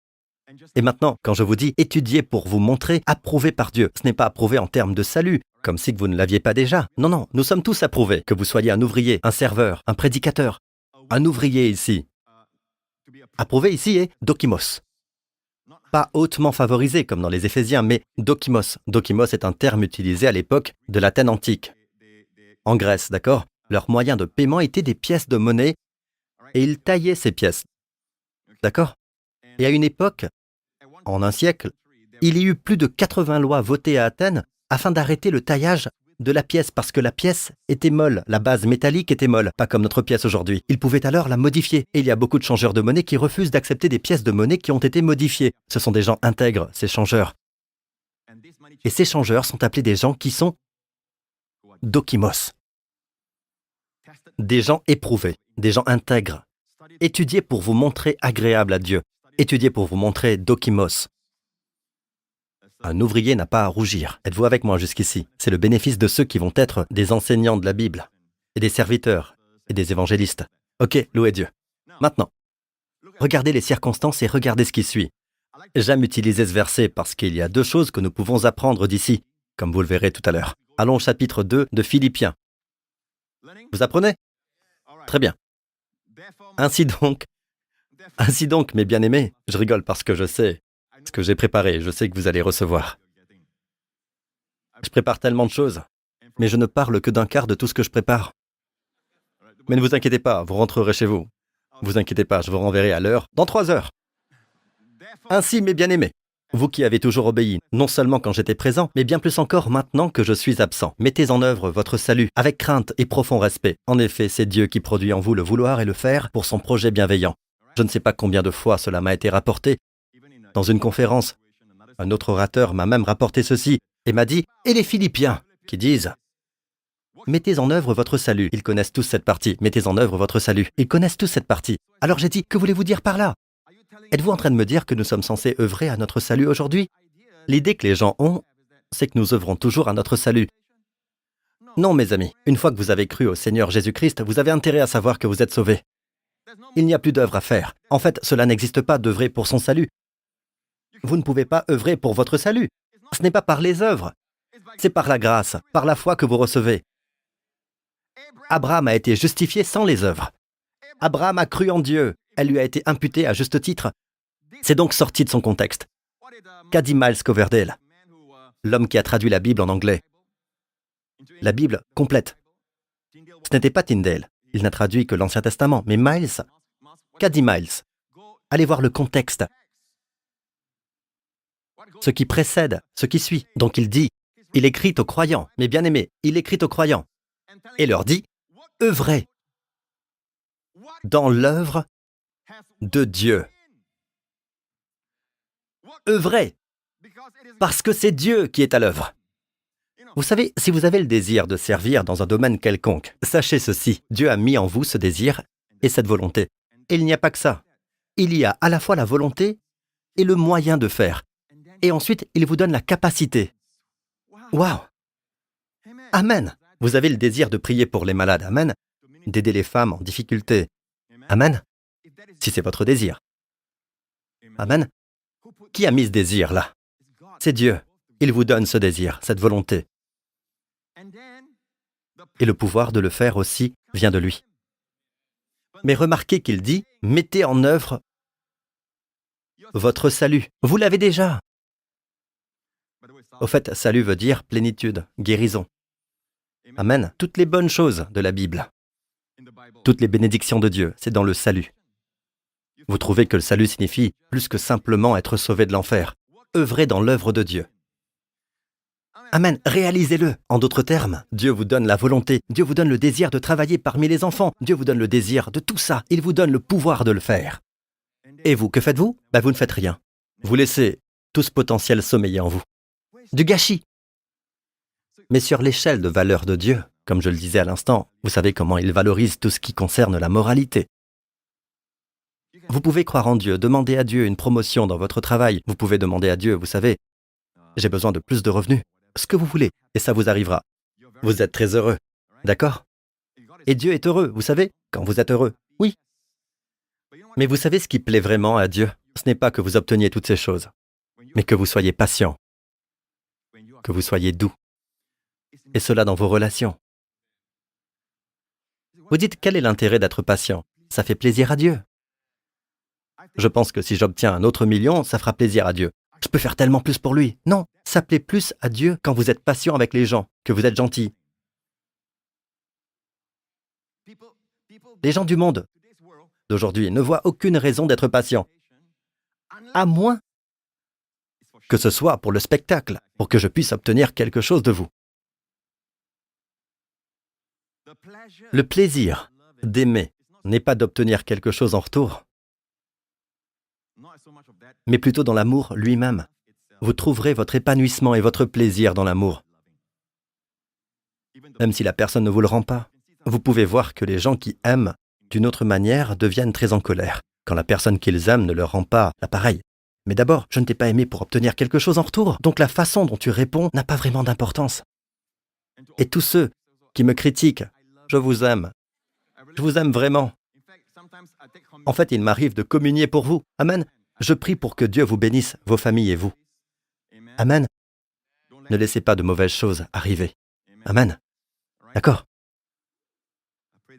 Speaker 1: Et maintenant, quand je vous dis étudier pour vous montrer approuvé par Dieu, ce n'est pas approuvé en termes de salut, comme si vous ne l'aviez pas déjà. Non, non, nous sommes tous approuvés, que vous soyez un ouvrier, un serveur, un prédicateur, un ouvrier ici. Approuvé ici est dokimos. Pas hautement favorisé comme dans les Éphésiens, mais dokimos. Dokimos est un terme utilisé à l'époque de l'Athènes antique. En Grèce, d'accord? Leur moyen de paiement était des pièces de monnaie et ils taillaient ces pièces. D'accord? Et à une époque, en un siècle, il y eut plus de 80 lois votées à Athènes afin d'arrêter le taillage de la pièce parce que la pièce était molle, la base métallique était molle, pas comme notre pièce aujourd'hui. Ils pouvaient alors la modifier. Et il y a beaucoup de changeurs de monnaie qui refusent d'accepter des pièces de monnaie qui ont été modifiées. Ce sont des gens intègres, ces changeurs. Et ces changeurs sont appelés des gens qui sont dokimos. Des gens éprouvés, des gens intègres. Étudiez pour vous montrer agréable à Dieu. Étudiez pour vous montrer dokimos. Un ouvrier n'a pas à rougir. Êtes-vous avec moi jusqu'ici? C'est le bénéfice de ceux qui vont être des enseignants de la Bible, et des serviteurs, et des évangélistes. Ok, louez Dieu. Maintenant, regardez les circonstances et regardez ce qui suit. J'aime utiliser ce verset parce qu'il y a deux choses que nous pouvons apprendre d'ici, comme vous le verrez tout à l'heure. Allons au chapitre 2 de Philippiens. Vous apprenez? Très bien. Ainsi donc, mes bien-aimés, je rigole parce que je sais ce que j'ai préparé, je sais que vous allez recevoir. Je prépare tellement de choses, mais je ne parle que d'un quart de tout ce que je prépare. Mais ne vous inquiétez pas, vous rentrerez chez vous. Ne vous inquiétez pas, je vous renverrai à l'heure, dans 3 heures. Ainsi, mes bien-aimés, vous qui avez toujours obéi, non seulement quand j'étais présent, mais bien plus encore maintenant que je suis absent, mettez en œuvre votre salut avec crainte et profond respect. En effet, c'est Dieu qui produit en vous le vouloir et le faire pour son projet bienveillant. Je ne sais pas combien de fois cela m'a été rapporté. Dans une conférence, un autre orateur m'a même rapporté ceci et m'a dit « Et les Philippiens ?» qui disent « Mettez en œuvre votre salut. » Ils connaissent tous cette partie. « Mettez en œuvre votre salut. » Ils connaissent tous cette partie. Alors j'ai dit « Que voulez-vous dire par là ?» Êtes-vous en train de me dire que nous sommes censés œuvrer à notre salut aujourd'hui? L'idée que les gens ont, c'est que nous œuvrons toujours à notre salut. Non, mes amis, une fois que vous avez cru au Seigneur Jésus-Christ, vous avez intérêt à savoir que vous êtes sauvés. Il n'y a plus d'œuvre à faire. En fait, cela n'existe pas d'œuvrer pour son salut. Vous ne pouvez pas œuvrer pour votre salut. Ce n'est pas par les œuvres. C'est par la grâce, par la foi que vous recevez. Abraham a été justifié sans les œuvres. Abraham a cru en Dieu. Elle lui a été imputée à juste titre. C'est donc sorti de son contexte. Qu'a dit Miles Coverdale, l'homme qui a traduit la Bible en anglais? La Bible complète. Ce n'était pas Tyndale. Il n'a traduit que l'Ancien Testament. Mais Miles, qu'a dit Miles? Allez voir le contexte. Ce qui précède, ce qui suit. Donc il dit, il écrit aux croyants, mes bien-aimés, il écrit aux croyants, et leur dit, œuvrez dans l'œuvre de Dieu. Œuvrez, parce que c'est Dieu qui est à l'œuvre. Vous savez, si vous avez le désir de servir dans un domaine quelconque, sachez ceci, Dieu a mis en vous ce désir et cette volonté. Et il n'y a pas que ça. Il y a à la fois la volonté et le moyen de faire. Et ensuite, il vous donne la capacité. Waouh! Amen! Vous avez le désir de prier pour les malades, amen? D'aider les femmes en difficulté, amen? Si c'est votre désir. Amen? Qui a mis ce désir là? C'est Dieu. Il vous donne ce désir, cette volonté. Et le pouvoir de le faire aussi vient de lui. Mais remarquez qu'il dit, mettez en œuvre votre salut. Vous l'avez déjà. Au fait, salut veut dire plénitude, guérison. Amen. Toutes les bonnes choses de la Bible, toutes les bénédictions de Dieu, c'est dans le salut. Vous trouvez que le salut signifie plus que simplement être sauvé de l'enfer. Œuvrez dans l'œuvre de Dieu. Amen. Réalisez-le. En d'autres termes, Dieu vous donne la volonté, Dieu vous donne le désir de travailler parmi les enfants, Dieu vous donne le désir de tout ça, il vous donne le pouvoir de le faire. Et vous, que faites-vous? Vous ne faites rien. Vous laissez tout ce potentiel sommeiller en vous. Du gâchis. Mais sur l'échelle de valeur de Dieu, Comme je le disais à l'instant, vous savez comment il valorise tout ce qui concerne la moralité. Vous pouvez croire en Dieu, demander à Dieu une promotion dans votre travail. Vous pouvez demander à Dieu, vous savez, j'ai besoin de plus de revenus. Ce que vous voulez, et ça vous arrivera. Vous êtes très heureux, d'accord? Et Dieu est heureux, vous savez, quand vous êtes heureux. Oui. Mais vous savez ce qui plaît vraiment à Dieu? Ce n'est pas que vous obteniez toutes ces choses, mais que vous soyez patient, que vous soyez doux. Et cela dans vos relations. Vous dites, quel est l'intérêt d'être patient? Ça fait plaisir à Dieu. Je pense que si j'obtiens un autre million, ça fera plaisir à Dieu. Je peux faire tellement plus pour lui. Non, ça plaît plus à Dieu quand vous êtes patient avec les gens, que vous êtes gentil. Les gens du monde d'aujourd'hui ne voient aucune raison d'être patient, à moins que ce soit pour le spectacle, pour que je puisse obtenir quelque chose de vous. Le plaisir d'aimer n'est pas d'obtenir quelque chose en retour, mais plutôt dans l'amour lui-même. Vous trouverez votre épanouissement et votre plaisir dans l'amour. Même si la personne ne vous le rend pas, vous pouvez voir que les gens qui aiment d'une autre manière deviennent très en colère, quand la personne qu'ils aiment ne leur rend pas l'appareil. Mais d'abord, je ne t'ai pas aimé pour obtenir quelque chose en retour, donc la façon dont tu réponds n'a pas vraiment d'importance. Et tous ceux qui me critiquent, je vous aime. Je vous aime vraiment. En fait, il m'arrive de communier pour vous. Amen. Je prie pour que Dieu vous bénisse, vos familles et vous. Amen. Ne laissez pas de mauvaises choses arriver. Amen. D'accord?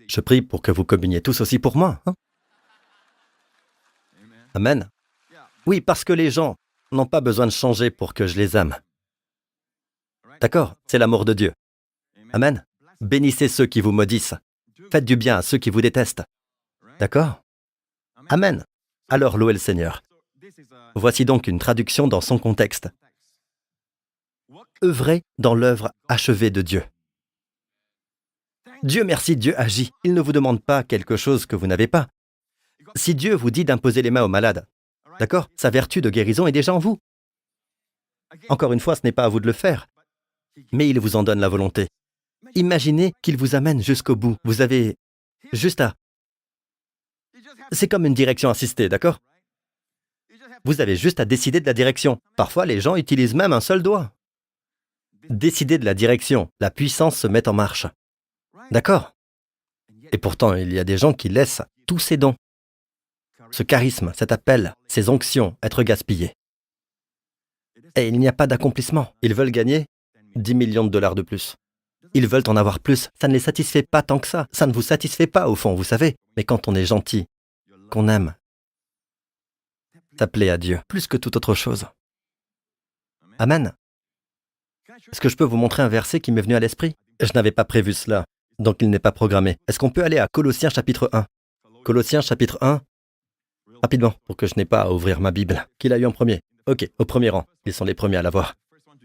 Speaker 1: Je prie pour que vous communiez tous aussi pour moi. Hein? Amen. Oui, parce que les gens n'ont pas besoin de changer pour que je les aime. D'accord? C'est l'amour de Dieu. Amen. Bénissez ceux qui vous maudissent. Faites du bien à ceux qui vous détestent. D'accord? Amen. Alors louez le Seigneur. Voici donc une traduction dans son contexte. Œuvrez dans l'œuvre achevée de Dieu. Dieu merci, Dieu agit. Il ne vous demande pas quelque chose que vous n'avez pas. Si Dieu vous dit d'imposer les mains aux malades, d'accord? Sa vertu de guérison est déjà en vous. Encore une fois, ce n'est pas à vous de le faire, mais il vous en donne la volonté. Imaginez qu'il vous amène jusqu'au bout. Vous avez juste à... C'est comme une direction assistée, d'accord? Vous avez juste à décider de la direction. Parfois, les gens utilisent même un seul doigt. Décider de la direction, la puissance se met en marche. D'accord? Et pourtant, il y a des gens qui laissent tous ces dons, ce charisme, cet appel, ces onctions être gaspillés. Et il n'y a pas d'accomplissement. Ils veulent gagner 10 millions de dollars de plus. Ils veulent en avoir plus. Ça ne les satisfait pas tant que ça. Ça ne vous satisfait pas au fond, vous savez. Mais quand on est gentil, qu'on aime, ça plaît à Dieu, plus que toute autre chose. Amen. Est-ce que je peux vous montrer un verset qui m'est venu à l'esprit? Je n'avais pas prévu cela, donc il n'est pas programmé. Est-ce qu'on peut aller à Colossiens chapitre 1? Colossiens chapitre 1, rapidement, pour que je n'ai pas à ouvrir ma Bible. Qui l'a eu en premier? Ok, au premier rang. Ils sont les premiers à l'avoir.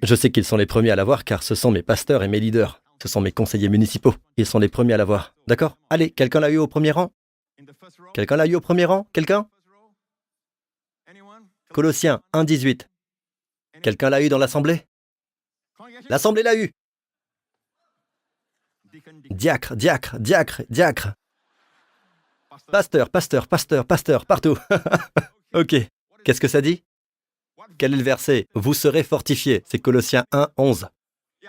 Speaker 1: Je sais qu'ils sont les premiers à l'avoir car ce sont mes pasteurs et mes leaders. Ce sont mes conseillers municipaux. Ils sont les premiers à l'avoir. D'accord? Allez, quelqu'un l'a eu au premier rang? Quelqu'un l'a eu au premier rang? Quelqu'un? Colossiens 1, 18. Quelqu'un l'a eu dans l'assemblée? L'assemblée l'a eu. Diacre, diacre, diacre, diacre. Pasteur, pasteur, pasteur, pasteur, partout. Ok. Qu'est-ce que ça dit? Quel est le verset? Vous serez fortifiés. C'est Colossiens 1, 11.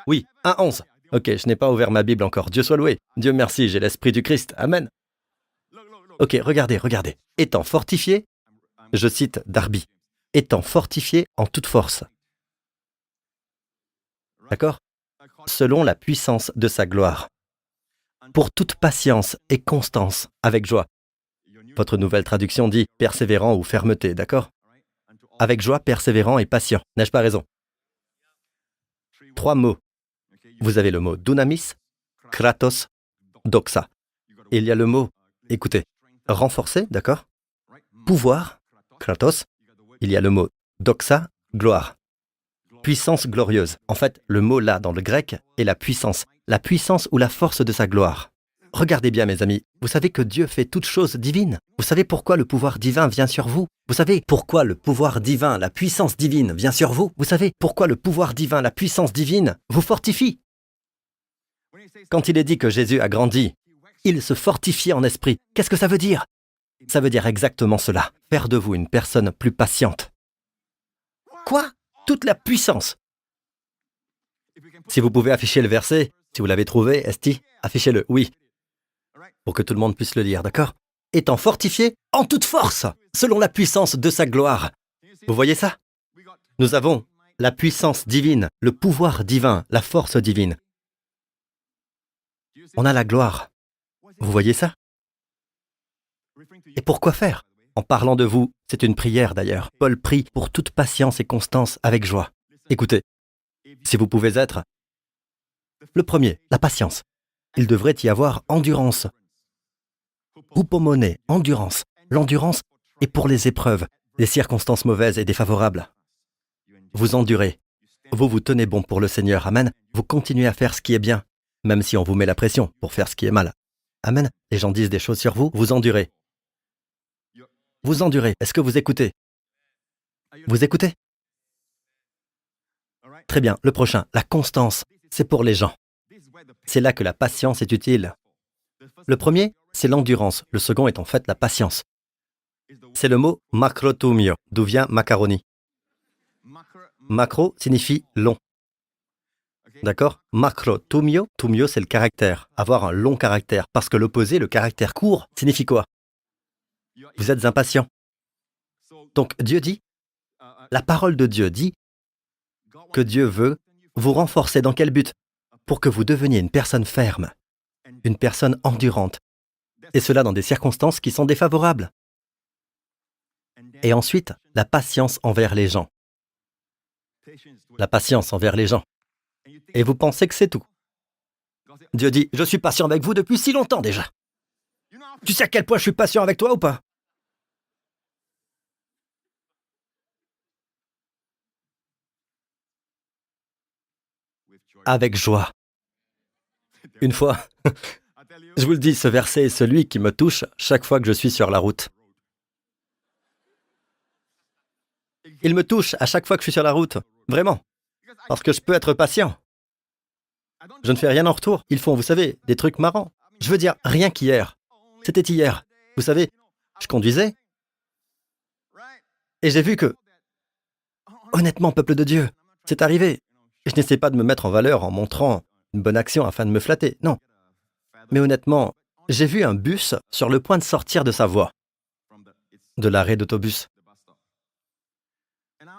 Speaker 1: Oui, 1, 11. Ok, je n'ai pas ouvert ma Bible encore. Dieu soit loué. Dieu merci, j'ai l'Esprit du Christ. Amen. Ok, regardez, regardez. Étant fortifié, je cite Darby, étant fortifié en toute force. D'accord? Selon la puissance de sa gloire. Pour toute patience et constance, avec joie. Votre nouvelle traduction dit persévérant ou fermeté, d'accord? Avec joie, persévérant et patient. N'ai-je pas raison? 3 mots. Vous avez le mot dunamis, kratos, doxa. Et il y a le mot, écoutez, renforcer, d'accord? Pouvoir, kratos. Il y a le mot doxa, gloire. Puissance glorieuse. En fait, le mot là dans le grec est la puissance ou la force de sa gloire. Regardez bien mes amis, vous savez que Dieu fait toutes choses divines. Vous savez pourquoi le pouvoir divin vient sur vous? Vous savez pourquoi le pouvoir divin, la puissance divine vient sur vous? Vous savez pourquoi le pouvoir divin, la puissance divine vous fortifie? Quand il est dit que Jésus a grandi, il se fortifiait en esprit. Qu'est-ce que ça veut dire? Ça veut dire exactement cela. Faire de vous une personne plus patiente. Quoi? Toute la puissance. Si vous pouvez afficher le verset, si vous l'avez trouvé, Esti, affichez-le, oui, pour que tout le monde puisse le lire, d'accord? Étant fortifié en toute force, selon la puissance de sa gloire. Vous voyez ça? Nous avons la puissance divine, le pouvoir divin, la force divine. On a la gloire. Vous voyez ça? Et pourquoi faire? En parlant de vous, c'est une prière d'ailleurs. Paul prie pour toute patience et constance avec joie. Écoutez, si vous pouvez être le premier, la patience. Il devrait y avoir endurance. Hupomone, endurance. L'endurance est pour les épreuves, les circonstances mauvaises et défavorables. Vous endurez. Vous vous tenez bon pour le Seigneur. Amen. Vous continuez à faire ce qui est bien, même si on vous met la pression pour faire ce qui est mal. Amen. Les gens disent des choses sur vous, vous endurez. Vous endurez. Est-ce que vous écoutez? Vous écoutez? Très bien. Le prochain, la constance. C'est pour les gens. C'est là que la patience est utile. Le premier, c'est l'endurance. Le second est en fait la patience. C'est le mot makrotumio, d'où vient macaroni. Macro signifie long. D'accord? Makrotumio, tumio c'est le caractère, avoir un long caractère. Parce que l'opposé, le caractère court, signifie quoi? Vous êtes impatient. Donc Dieu dit, la parole de Dieu dit que Dieu veut vous renforcer dans quel but? Pour que vous deveniez une personne ferme, une personne endurante, et cela dans des circonstances qui sont défavorables. Et ensuite, la patience envers les gens. La patience envers les gens. Et vous pensez que c'est tout. Dieu dit, je suis patient avec vous depuis si longtemps déjà. Tu sais à quel point je suis patient avec toi ou pas? Avec joie. Une fois, je vous le dis, ce verset est celui qui me touche chaque fois que je suis sur la route. Il me touche à chaque fois que je suis sur la route, vraiment, parce que je peux être patient. Je ne fais rien en retour. Ils font, vous savez, des trucs marrants. Je veux dire, rien qu'hier. C'était hier. Vous savez, je conduisais et j'ai vu que, honnêtement, peuple de Dieu, c'est arrivé. Je n'essaie pas de me mettre en valeur en montrant une bonne action afin de me flatter, non. Mais honnêtement, j'ai vu un bus sur le point de sortir de sa voie, de l'arrêt d'autobus.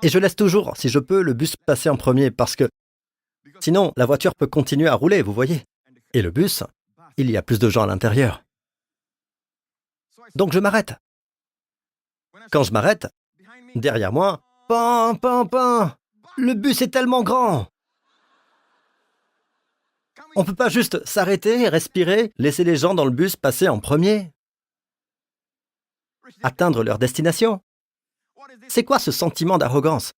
Speaker 1: Et je laisse toujours, si je peux, le bus passer en premier parce que sinon, la voiture peut continuer à rouler, vous voyez. Et le bus, il y a plus de gens à l'intérieur. Donc je m'arrête. Quand je m'arrête, derrière moi, pan, pan, pan, le bus est tellement grand. On ne peut pas juste s'arrêter, respirer, laisser les gens dans le bus passer en premier, atteindre leur destination. C'est quoi ce sentiment d'arrogance?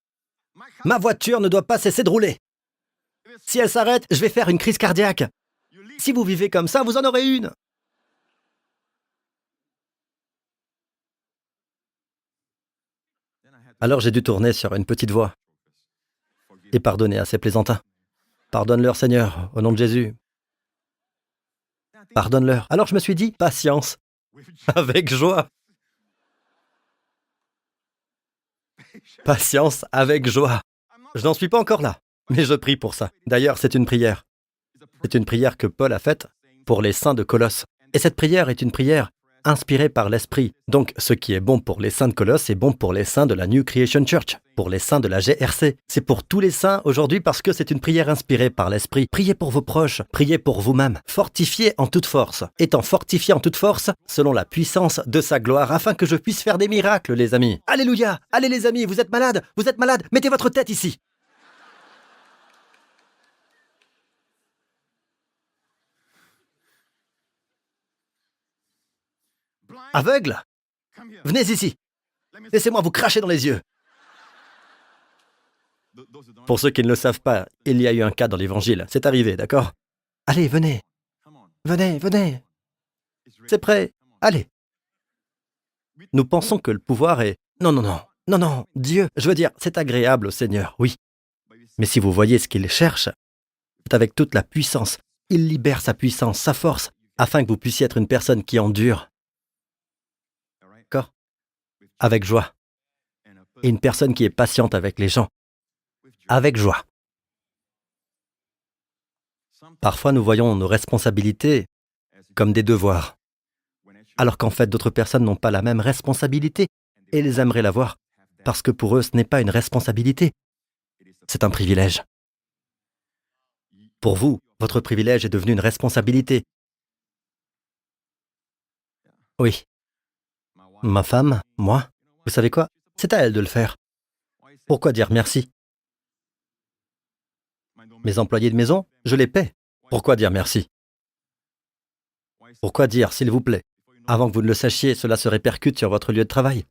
Speaker 1: Ma voiture ne doit pas cesser de rouler. Si elle s'arrête, je vais faire une crise cardiaque. Si vous vivez comme ça, vous en aurez une. Alors j'ai dû tourner sur une petite voie et pardonner à ces plaisantins. Pardonne-leur, Seigneur, au nom de Jésus. Pardonne-leur. Alors je me suis dit, patience, avec joie. Patience avec joie. Je n'en suis pas encore là, mais je prie pour ça. D'ailleurs, c'est une prière. C'est une prière que Paul a faite pour les saints de Colosse. Et cette prière est une prière inspirée par l'Esprit. Donc, ce qui est bon pour les saints de Colosse est bon pour les saints de la New Creation Church, pour les saints de la GRC. C'est pour tous les saints aujourd'hui parce que c'est une prière inspirée par l'Esprit. Priez pour vos proches, priez pour vous-même. Fortifiez en toute force. Étant fortifié en toute force, selon la puissance de sa gloire, afin que je puisse faire des miracles, les amis. Alléluia! Allez les amis, vous êtes malades, mettez votre tête ici. Aveugle? Venez ici. Laissez-moi vous cracher dans les yeux. Pour ceux qui ne le savent pas, il y a eu un cas dans l'Évangile. C'est arrivé, d'accord? Allez, venez. Venez, venez. C'est prêt. Allez. Nous pensons que le pouvoir est... Non, Dieu. Je veux dire, c'est agréable au Seigneur, oui. Mais si vous voyez ce qu'il cherche, c'est avec toute la puissance. Il libère sa puissance, sa force, afin que vous puissiez être une personne qui endure. D'accord? Avec joie. Et une personne qui est patiente avec les gens. Avec joie. Parfois, nous voyons nos responsabilités comme des devoirs, alors qu'en fait, d'autres personnes n'ont pas la même responsabilité et elles aimeraient l'avoir, parce que pour eux, ce n'est pas une responsabilité, c'est un privilège. Pour vous, votre privilège est devenu une responsabilité. Oui. Ma femme, moi, vous savez quoi? C'est à elle de le faire. Pourquoi dire merci? Mes employés de maison, je les paie. Pourquoi dire merci? Pourquoi dire s'il vous plaît? Avant que vous ne le sachiez, cela se répercute sur votre lieu de travail.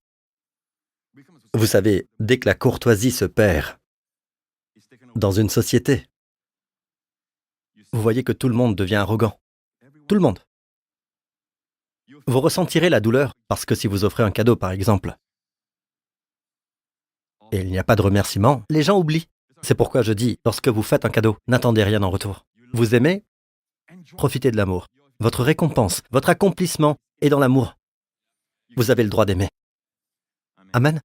Speaker 1: Vous savez, dès que la courtoisie se perd dans une société, vous voyez que tout le monde devient arrogant. Tout le monde. Vous ressentirez la douleur parce que si vous offrez un cadeau, par exemple, et il n'y a pas de remerciement, les gens oublient. C'est pourquoi je dis, lorsque vous faites un cadeau, n'attendez rien en retour. Vous aimez? Profitez de l'amour. Votre récompense, votre accomplissement est dans l'amour. Vous avez le droit d'aimer. Amen.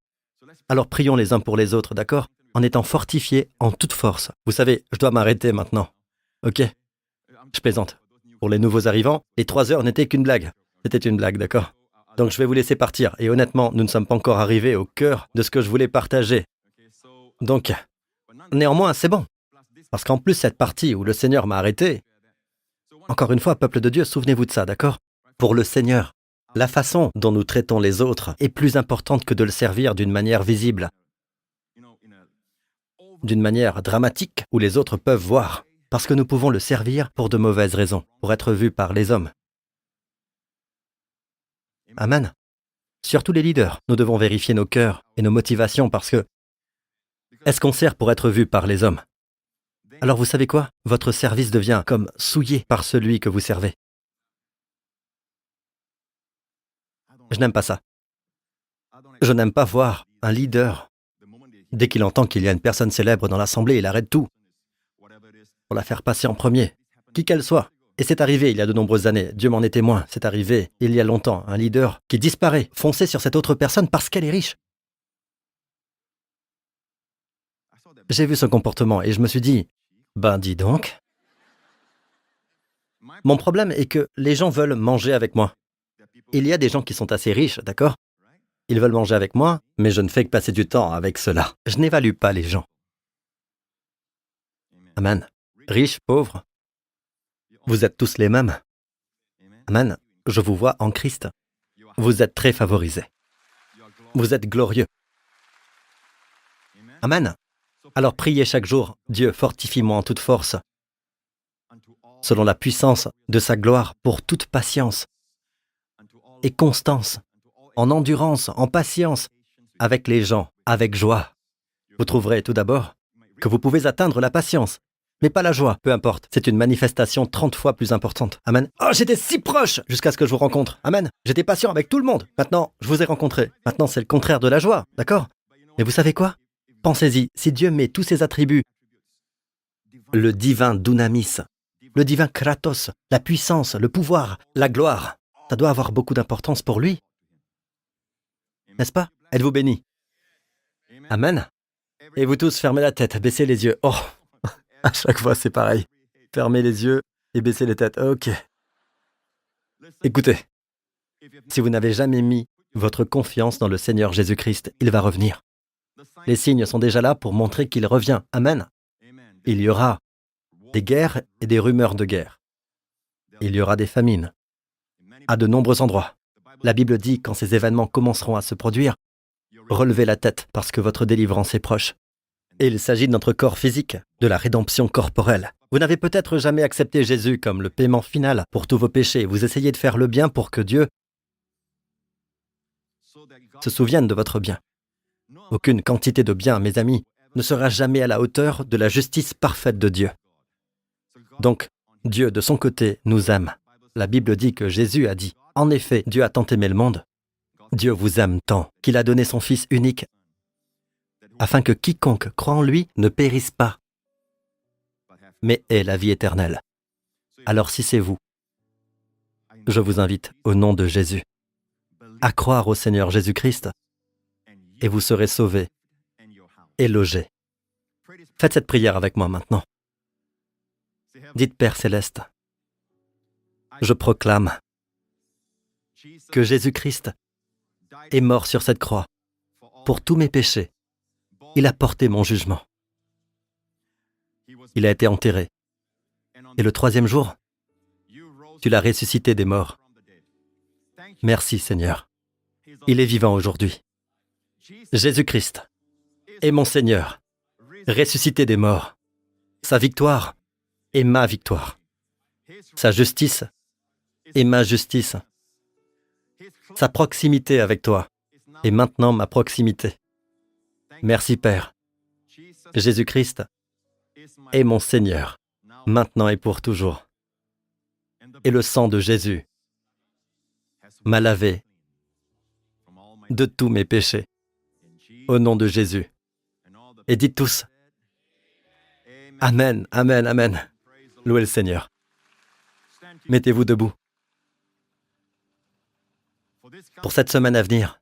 Speaker 1: Alors prions les uns pour les autres, d'accord? En étant fortifiés en toute force. Vous savez, je dois m'arrêter maintenant. Ok? Je plaisante. Pour les nouveaux arrivants, les 3 heures n'étaient qu'une blague. C'était une blague, d'accord? Donc je vais vous laisser partir. Et honnêtement, nous ne sommes pas encore arrivés au cœur de ce que je voulais partager. Donc, néanmoins, c'est bon. Parce qu'en plus, cette partie où le Seigneur m'a arrêté, encore une fois, peuple de Dieu, souvenez-vous de ça, d'accord? Pour le Seigneur, la façon dont nous traitons les autres est plus importante que de le servir d'une manière visible, d'une manière dramatique où les autres peuvent voir, parce que nous pouvons le servir pour de mauvaises raisons, pour être vus par les hommes. Amen. Surtout les leaders, nous devons vérifier nos cœurs et nos motivations parce que est-ce qu'on sert pour être vu par les hommes? Alors vous savez quoi? Votre service devient comme souillé par celui que vous servez. Je n'aime pas ça. Je n'aime pas voir un leader, dès qu'il entend qu'il y a une personne célèbre dans l'assemblée, il arrête tout pour la faire passer en premier, qui qu'elle soit. Et c'est arrivé il y a de nombreuses années, Dieu m'en est témoin, c'est arrivé il y a longtemps, un leader qui disparaît, foncé sur cette autre personne parce qu'elle est riche. J'ai vu son comportement et je me suis dit, ben dis donc. Mon problème est que les gens veulent manger avec moi. Il y a des gens qui sont assez riches, d'accord? Ils veulent manger avec moi, mais je ne fais que passer du temps avec cela. Je n'évalue pas les gens. Amen. Riches, pauvres, vous êtes tous les mêmes. Amen. Je vous vois en Christ. Vous êtes très favorisés. Vous êtes glorieux. Amen. Alors priez chaque jour, Dieu, fortifie-moi en toute force, selon la puissance de sa gloire, pour toute patience et constance, en endurance, en patience, avec les gens, avec joie. Vous trouverez tout d'abord que vous pouvez atteindre la patience, mais pas la joie, peu importe. C'est une manifestation 30 fois plus importante. Amen. Oh, j'étais si proche jusqu'à ce que je vous rencontre. Amen. J'étais patient avec tout le monde. Maintenant, je vous ai rencontré. Maintenant, c'est le contraire de la joie, d'accord? Mais vous savez quoi? Pensez-y, si Dieu met tous ses attributs, le divin dunamis, le divin kratos, la puissance, le pouvoir, la gloire, ça doit avoir beaucoup d'importance pour lui. N'est-ce pas? Êtes-vous bénis? Amen. Et vous tous, fermez la tête, baissez les yeux. Oh, à chaque fois, c'est pareil. Fermez les yeux et baissez les têtes. Ok. Écoutez, si vous n'avez jamais mis votre confiance dans le Seigneur Jésus-Christ, il va revenir. Les signes sont déjà là pour montrer qu'il revient. Amen. Il y aura des guerres et des rumeurs de guerre. Il y aura des famines à de nombreux endroits. La Bible dit, quand ces événements commenceront à se produire, relevez la tête parce que votre délivrance est proche. Et il s'agit de notre corps physique, de la rédemption corporelle. Vous n'avez peut-être jamais accepté Jésus comme le paiement final pour tous vos péchés. Vous essayez de faire le bien pour que Dieu se souvienne de votre bien. Aucune quantité de bien, mes amis, ne sera jamais à la hauteur de la justice parfaite de Dieu. Donc, Dieu, de son côté, nous aime. La Bible dit que Jésus a dit, « En effet, Dieu a tant aimé le monde. Dieu vous aime tant qu'il a donné son Fils unique, afin que quiconque croit en lui ne périsse pas, mais ait la vie éternelle. » Alors si c'est vous, je vous invite, au nom de Jésus, à croire au Seigneur Jésus-Christ et vous serez sauvés et logés. Faites cette prière avec moi maintenant. Dites, Père Céleste, je proclame que Jésus-Christ est mort sur cette croix pour tous mes péchés. Il a porté mon jugement. Il a été enterré. Et le troisième jour, tu l'as ressuscité des morts. Merci Seigneur. Il est vivant aujourd'hui. Jésus-Christ est mon Seigneur, ressuscité des morts. Sa victoire est ma victoire. Sa justice est ma justice. Sa proximité avec toi est maintenant ma proximité. Merci Père. Jésus-Christ est mon Seigneur, maintenant et pour toujours. Et le sang de Jésus m'a lavé de tous mes péchés. Au nom de Jésus. Et dites tous, Amen, Amen, Amen. Louez le Seigneur. Mettez-vous debout. Pour cette semaine à venir,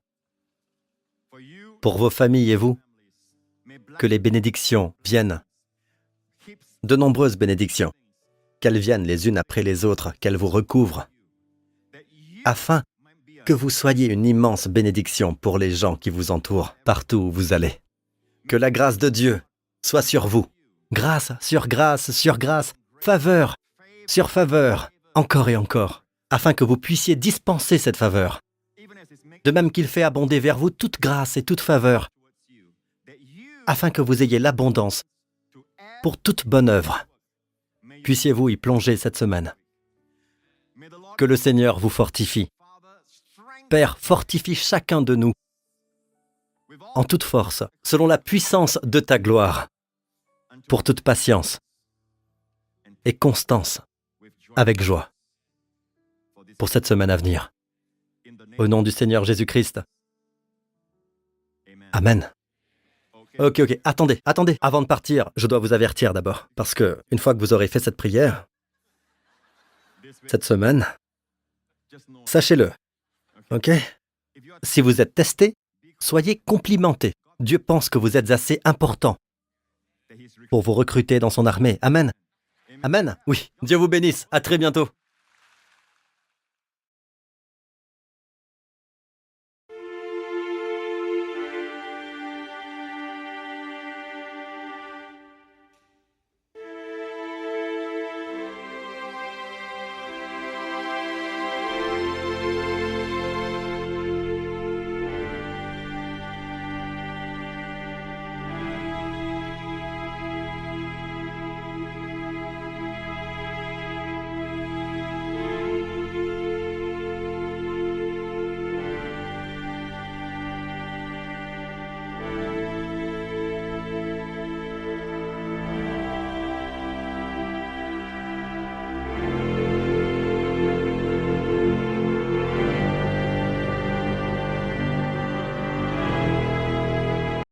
Speaker 1: pour vos familles et vous, que les bénédictions viennent, de nombreuses bénédictions, qu'elles viennent les unes après les autres, qu'elles vous recouvrent, afin que vous soyez une immense bénédiction pour les gens qui vous entourent, partout où vous allez. Que la grâce de Dieu soit sur vous. Grâce sur grâce sur grâce, faveur sur faveur, encore et encore, afin que vous puissiez dispenser cette faveur. De même qu'il fait abonder vers vous toute grâce et toute faveur, afin que vous ayez l'abondance pour toute bonne œuvre. Puissiez-vous y plonger cette semaine. Que le Seigneur vous fortifie. Père, fortifie chacun de nous en toute force, selon la puissance de ta gloire, pour toute patience et constance, avec joie, pour cette semaine à venir. Au nom du Seigneur Jésus-Christ. Amen. Ok, attendez, avant de partir, je dois vous avertir d'abord, parce que une fois que vous aurez fait cette prière, cette semaine, sachez-le, ok? Si vous êtes testé, soyez complimentés. Dieu pense que vous êtes assez important pour vous recruter dans son armée. Amen. Amen. Oui, Dieu vous bénisse. À très bientôt.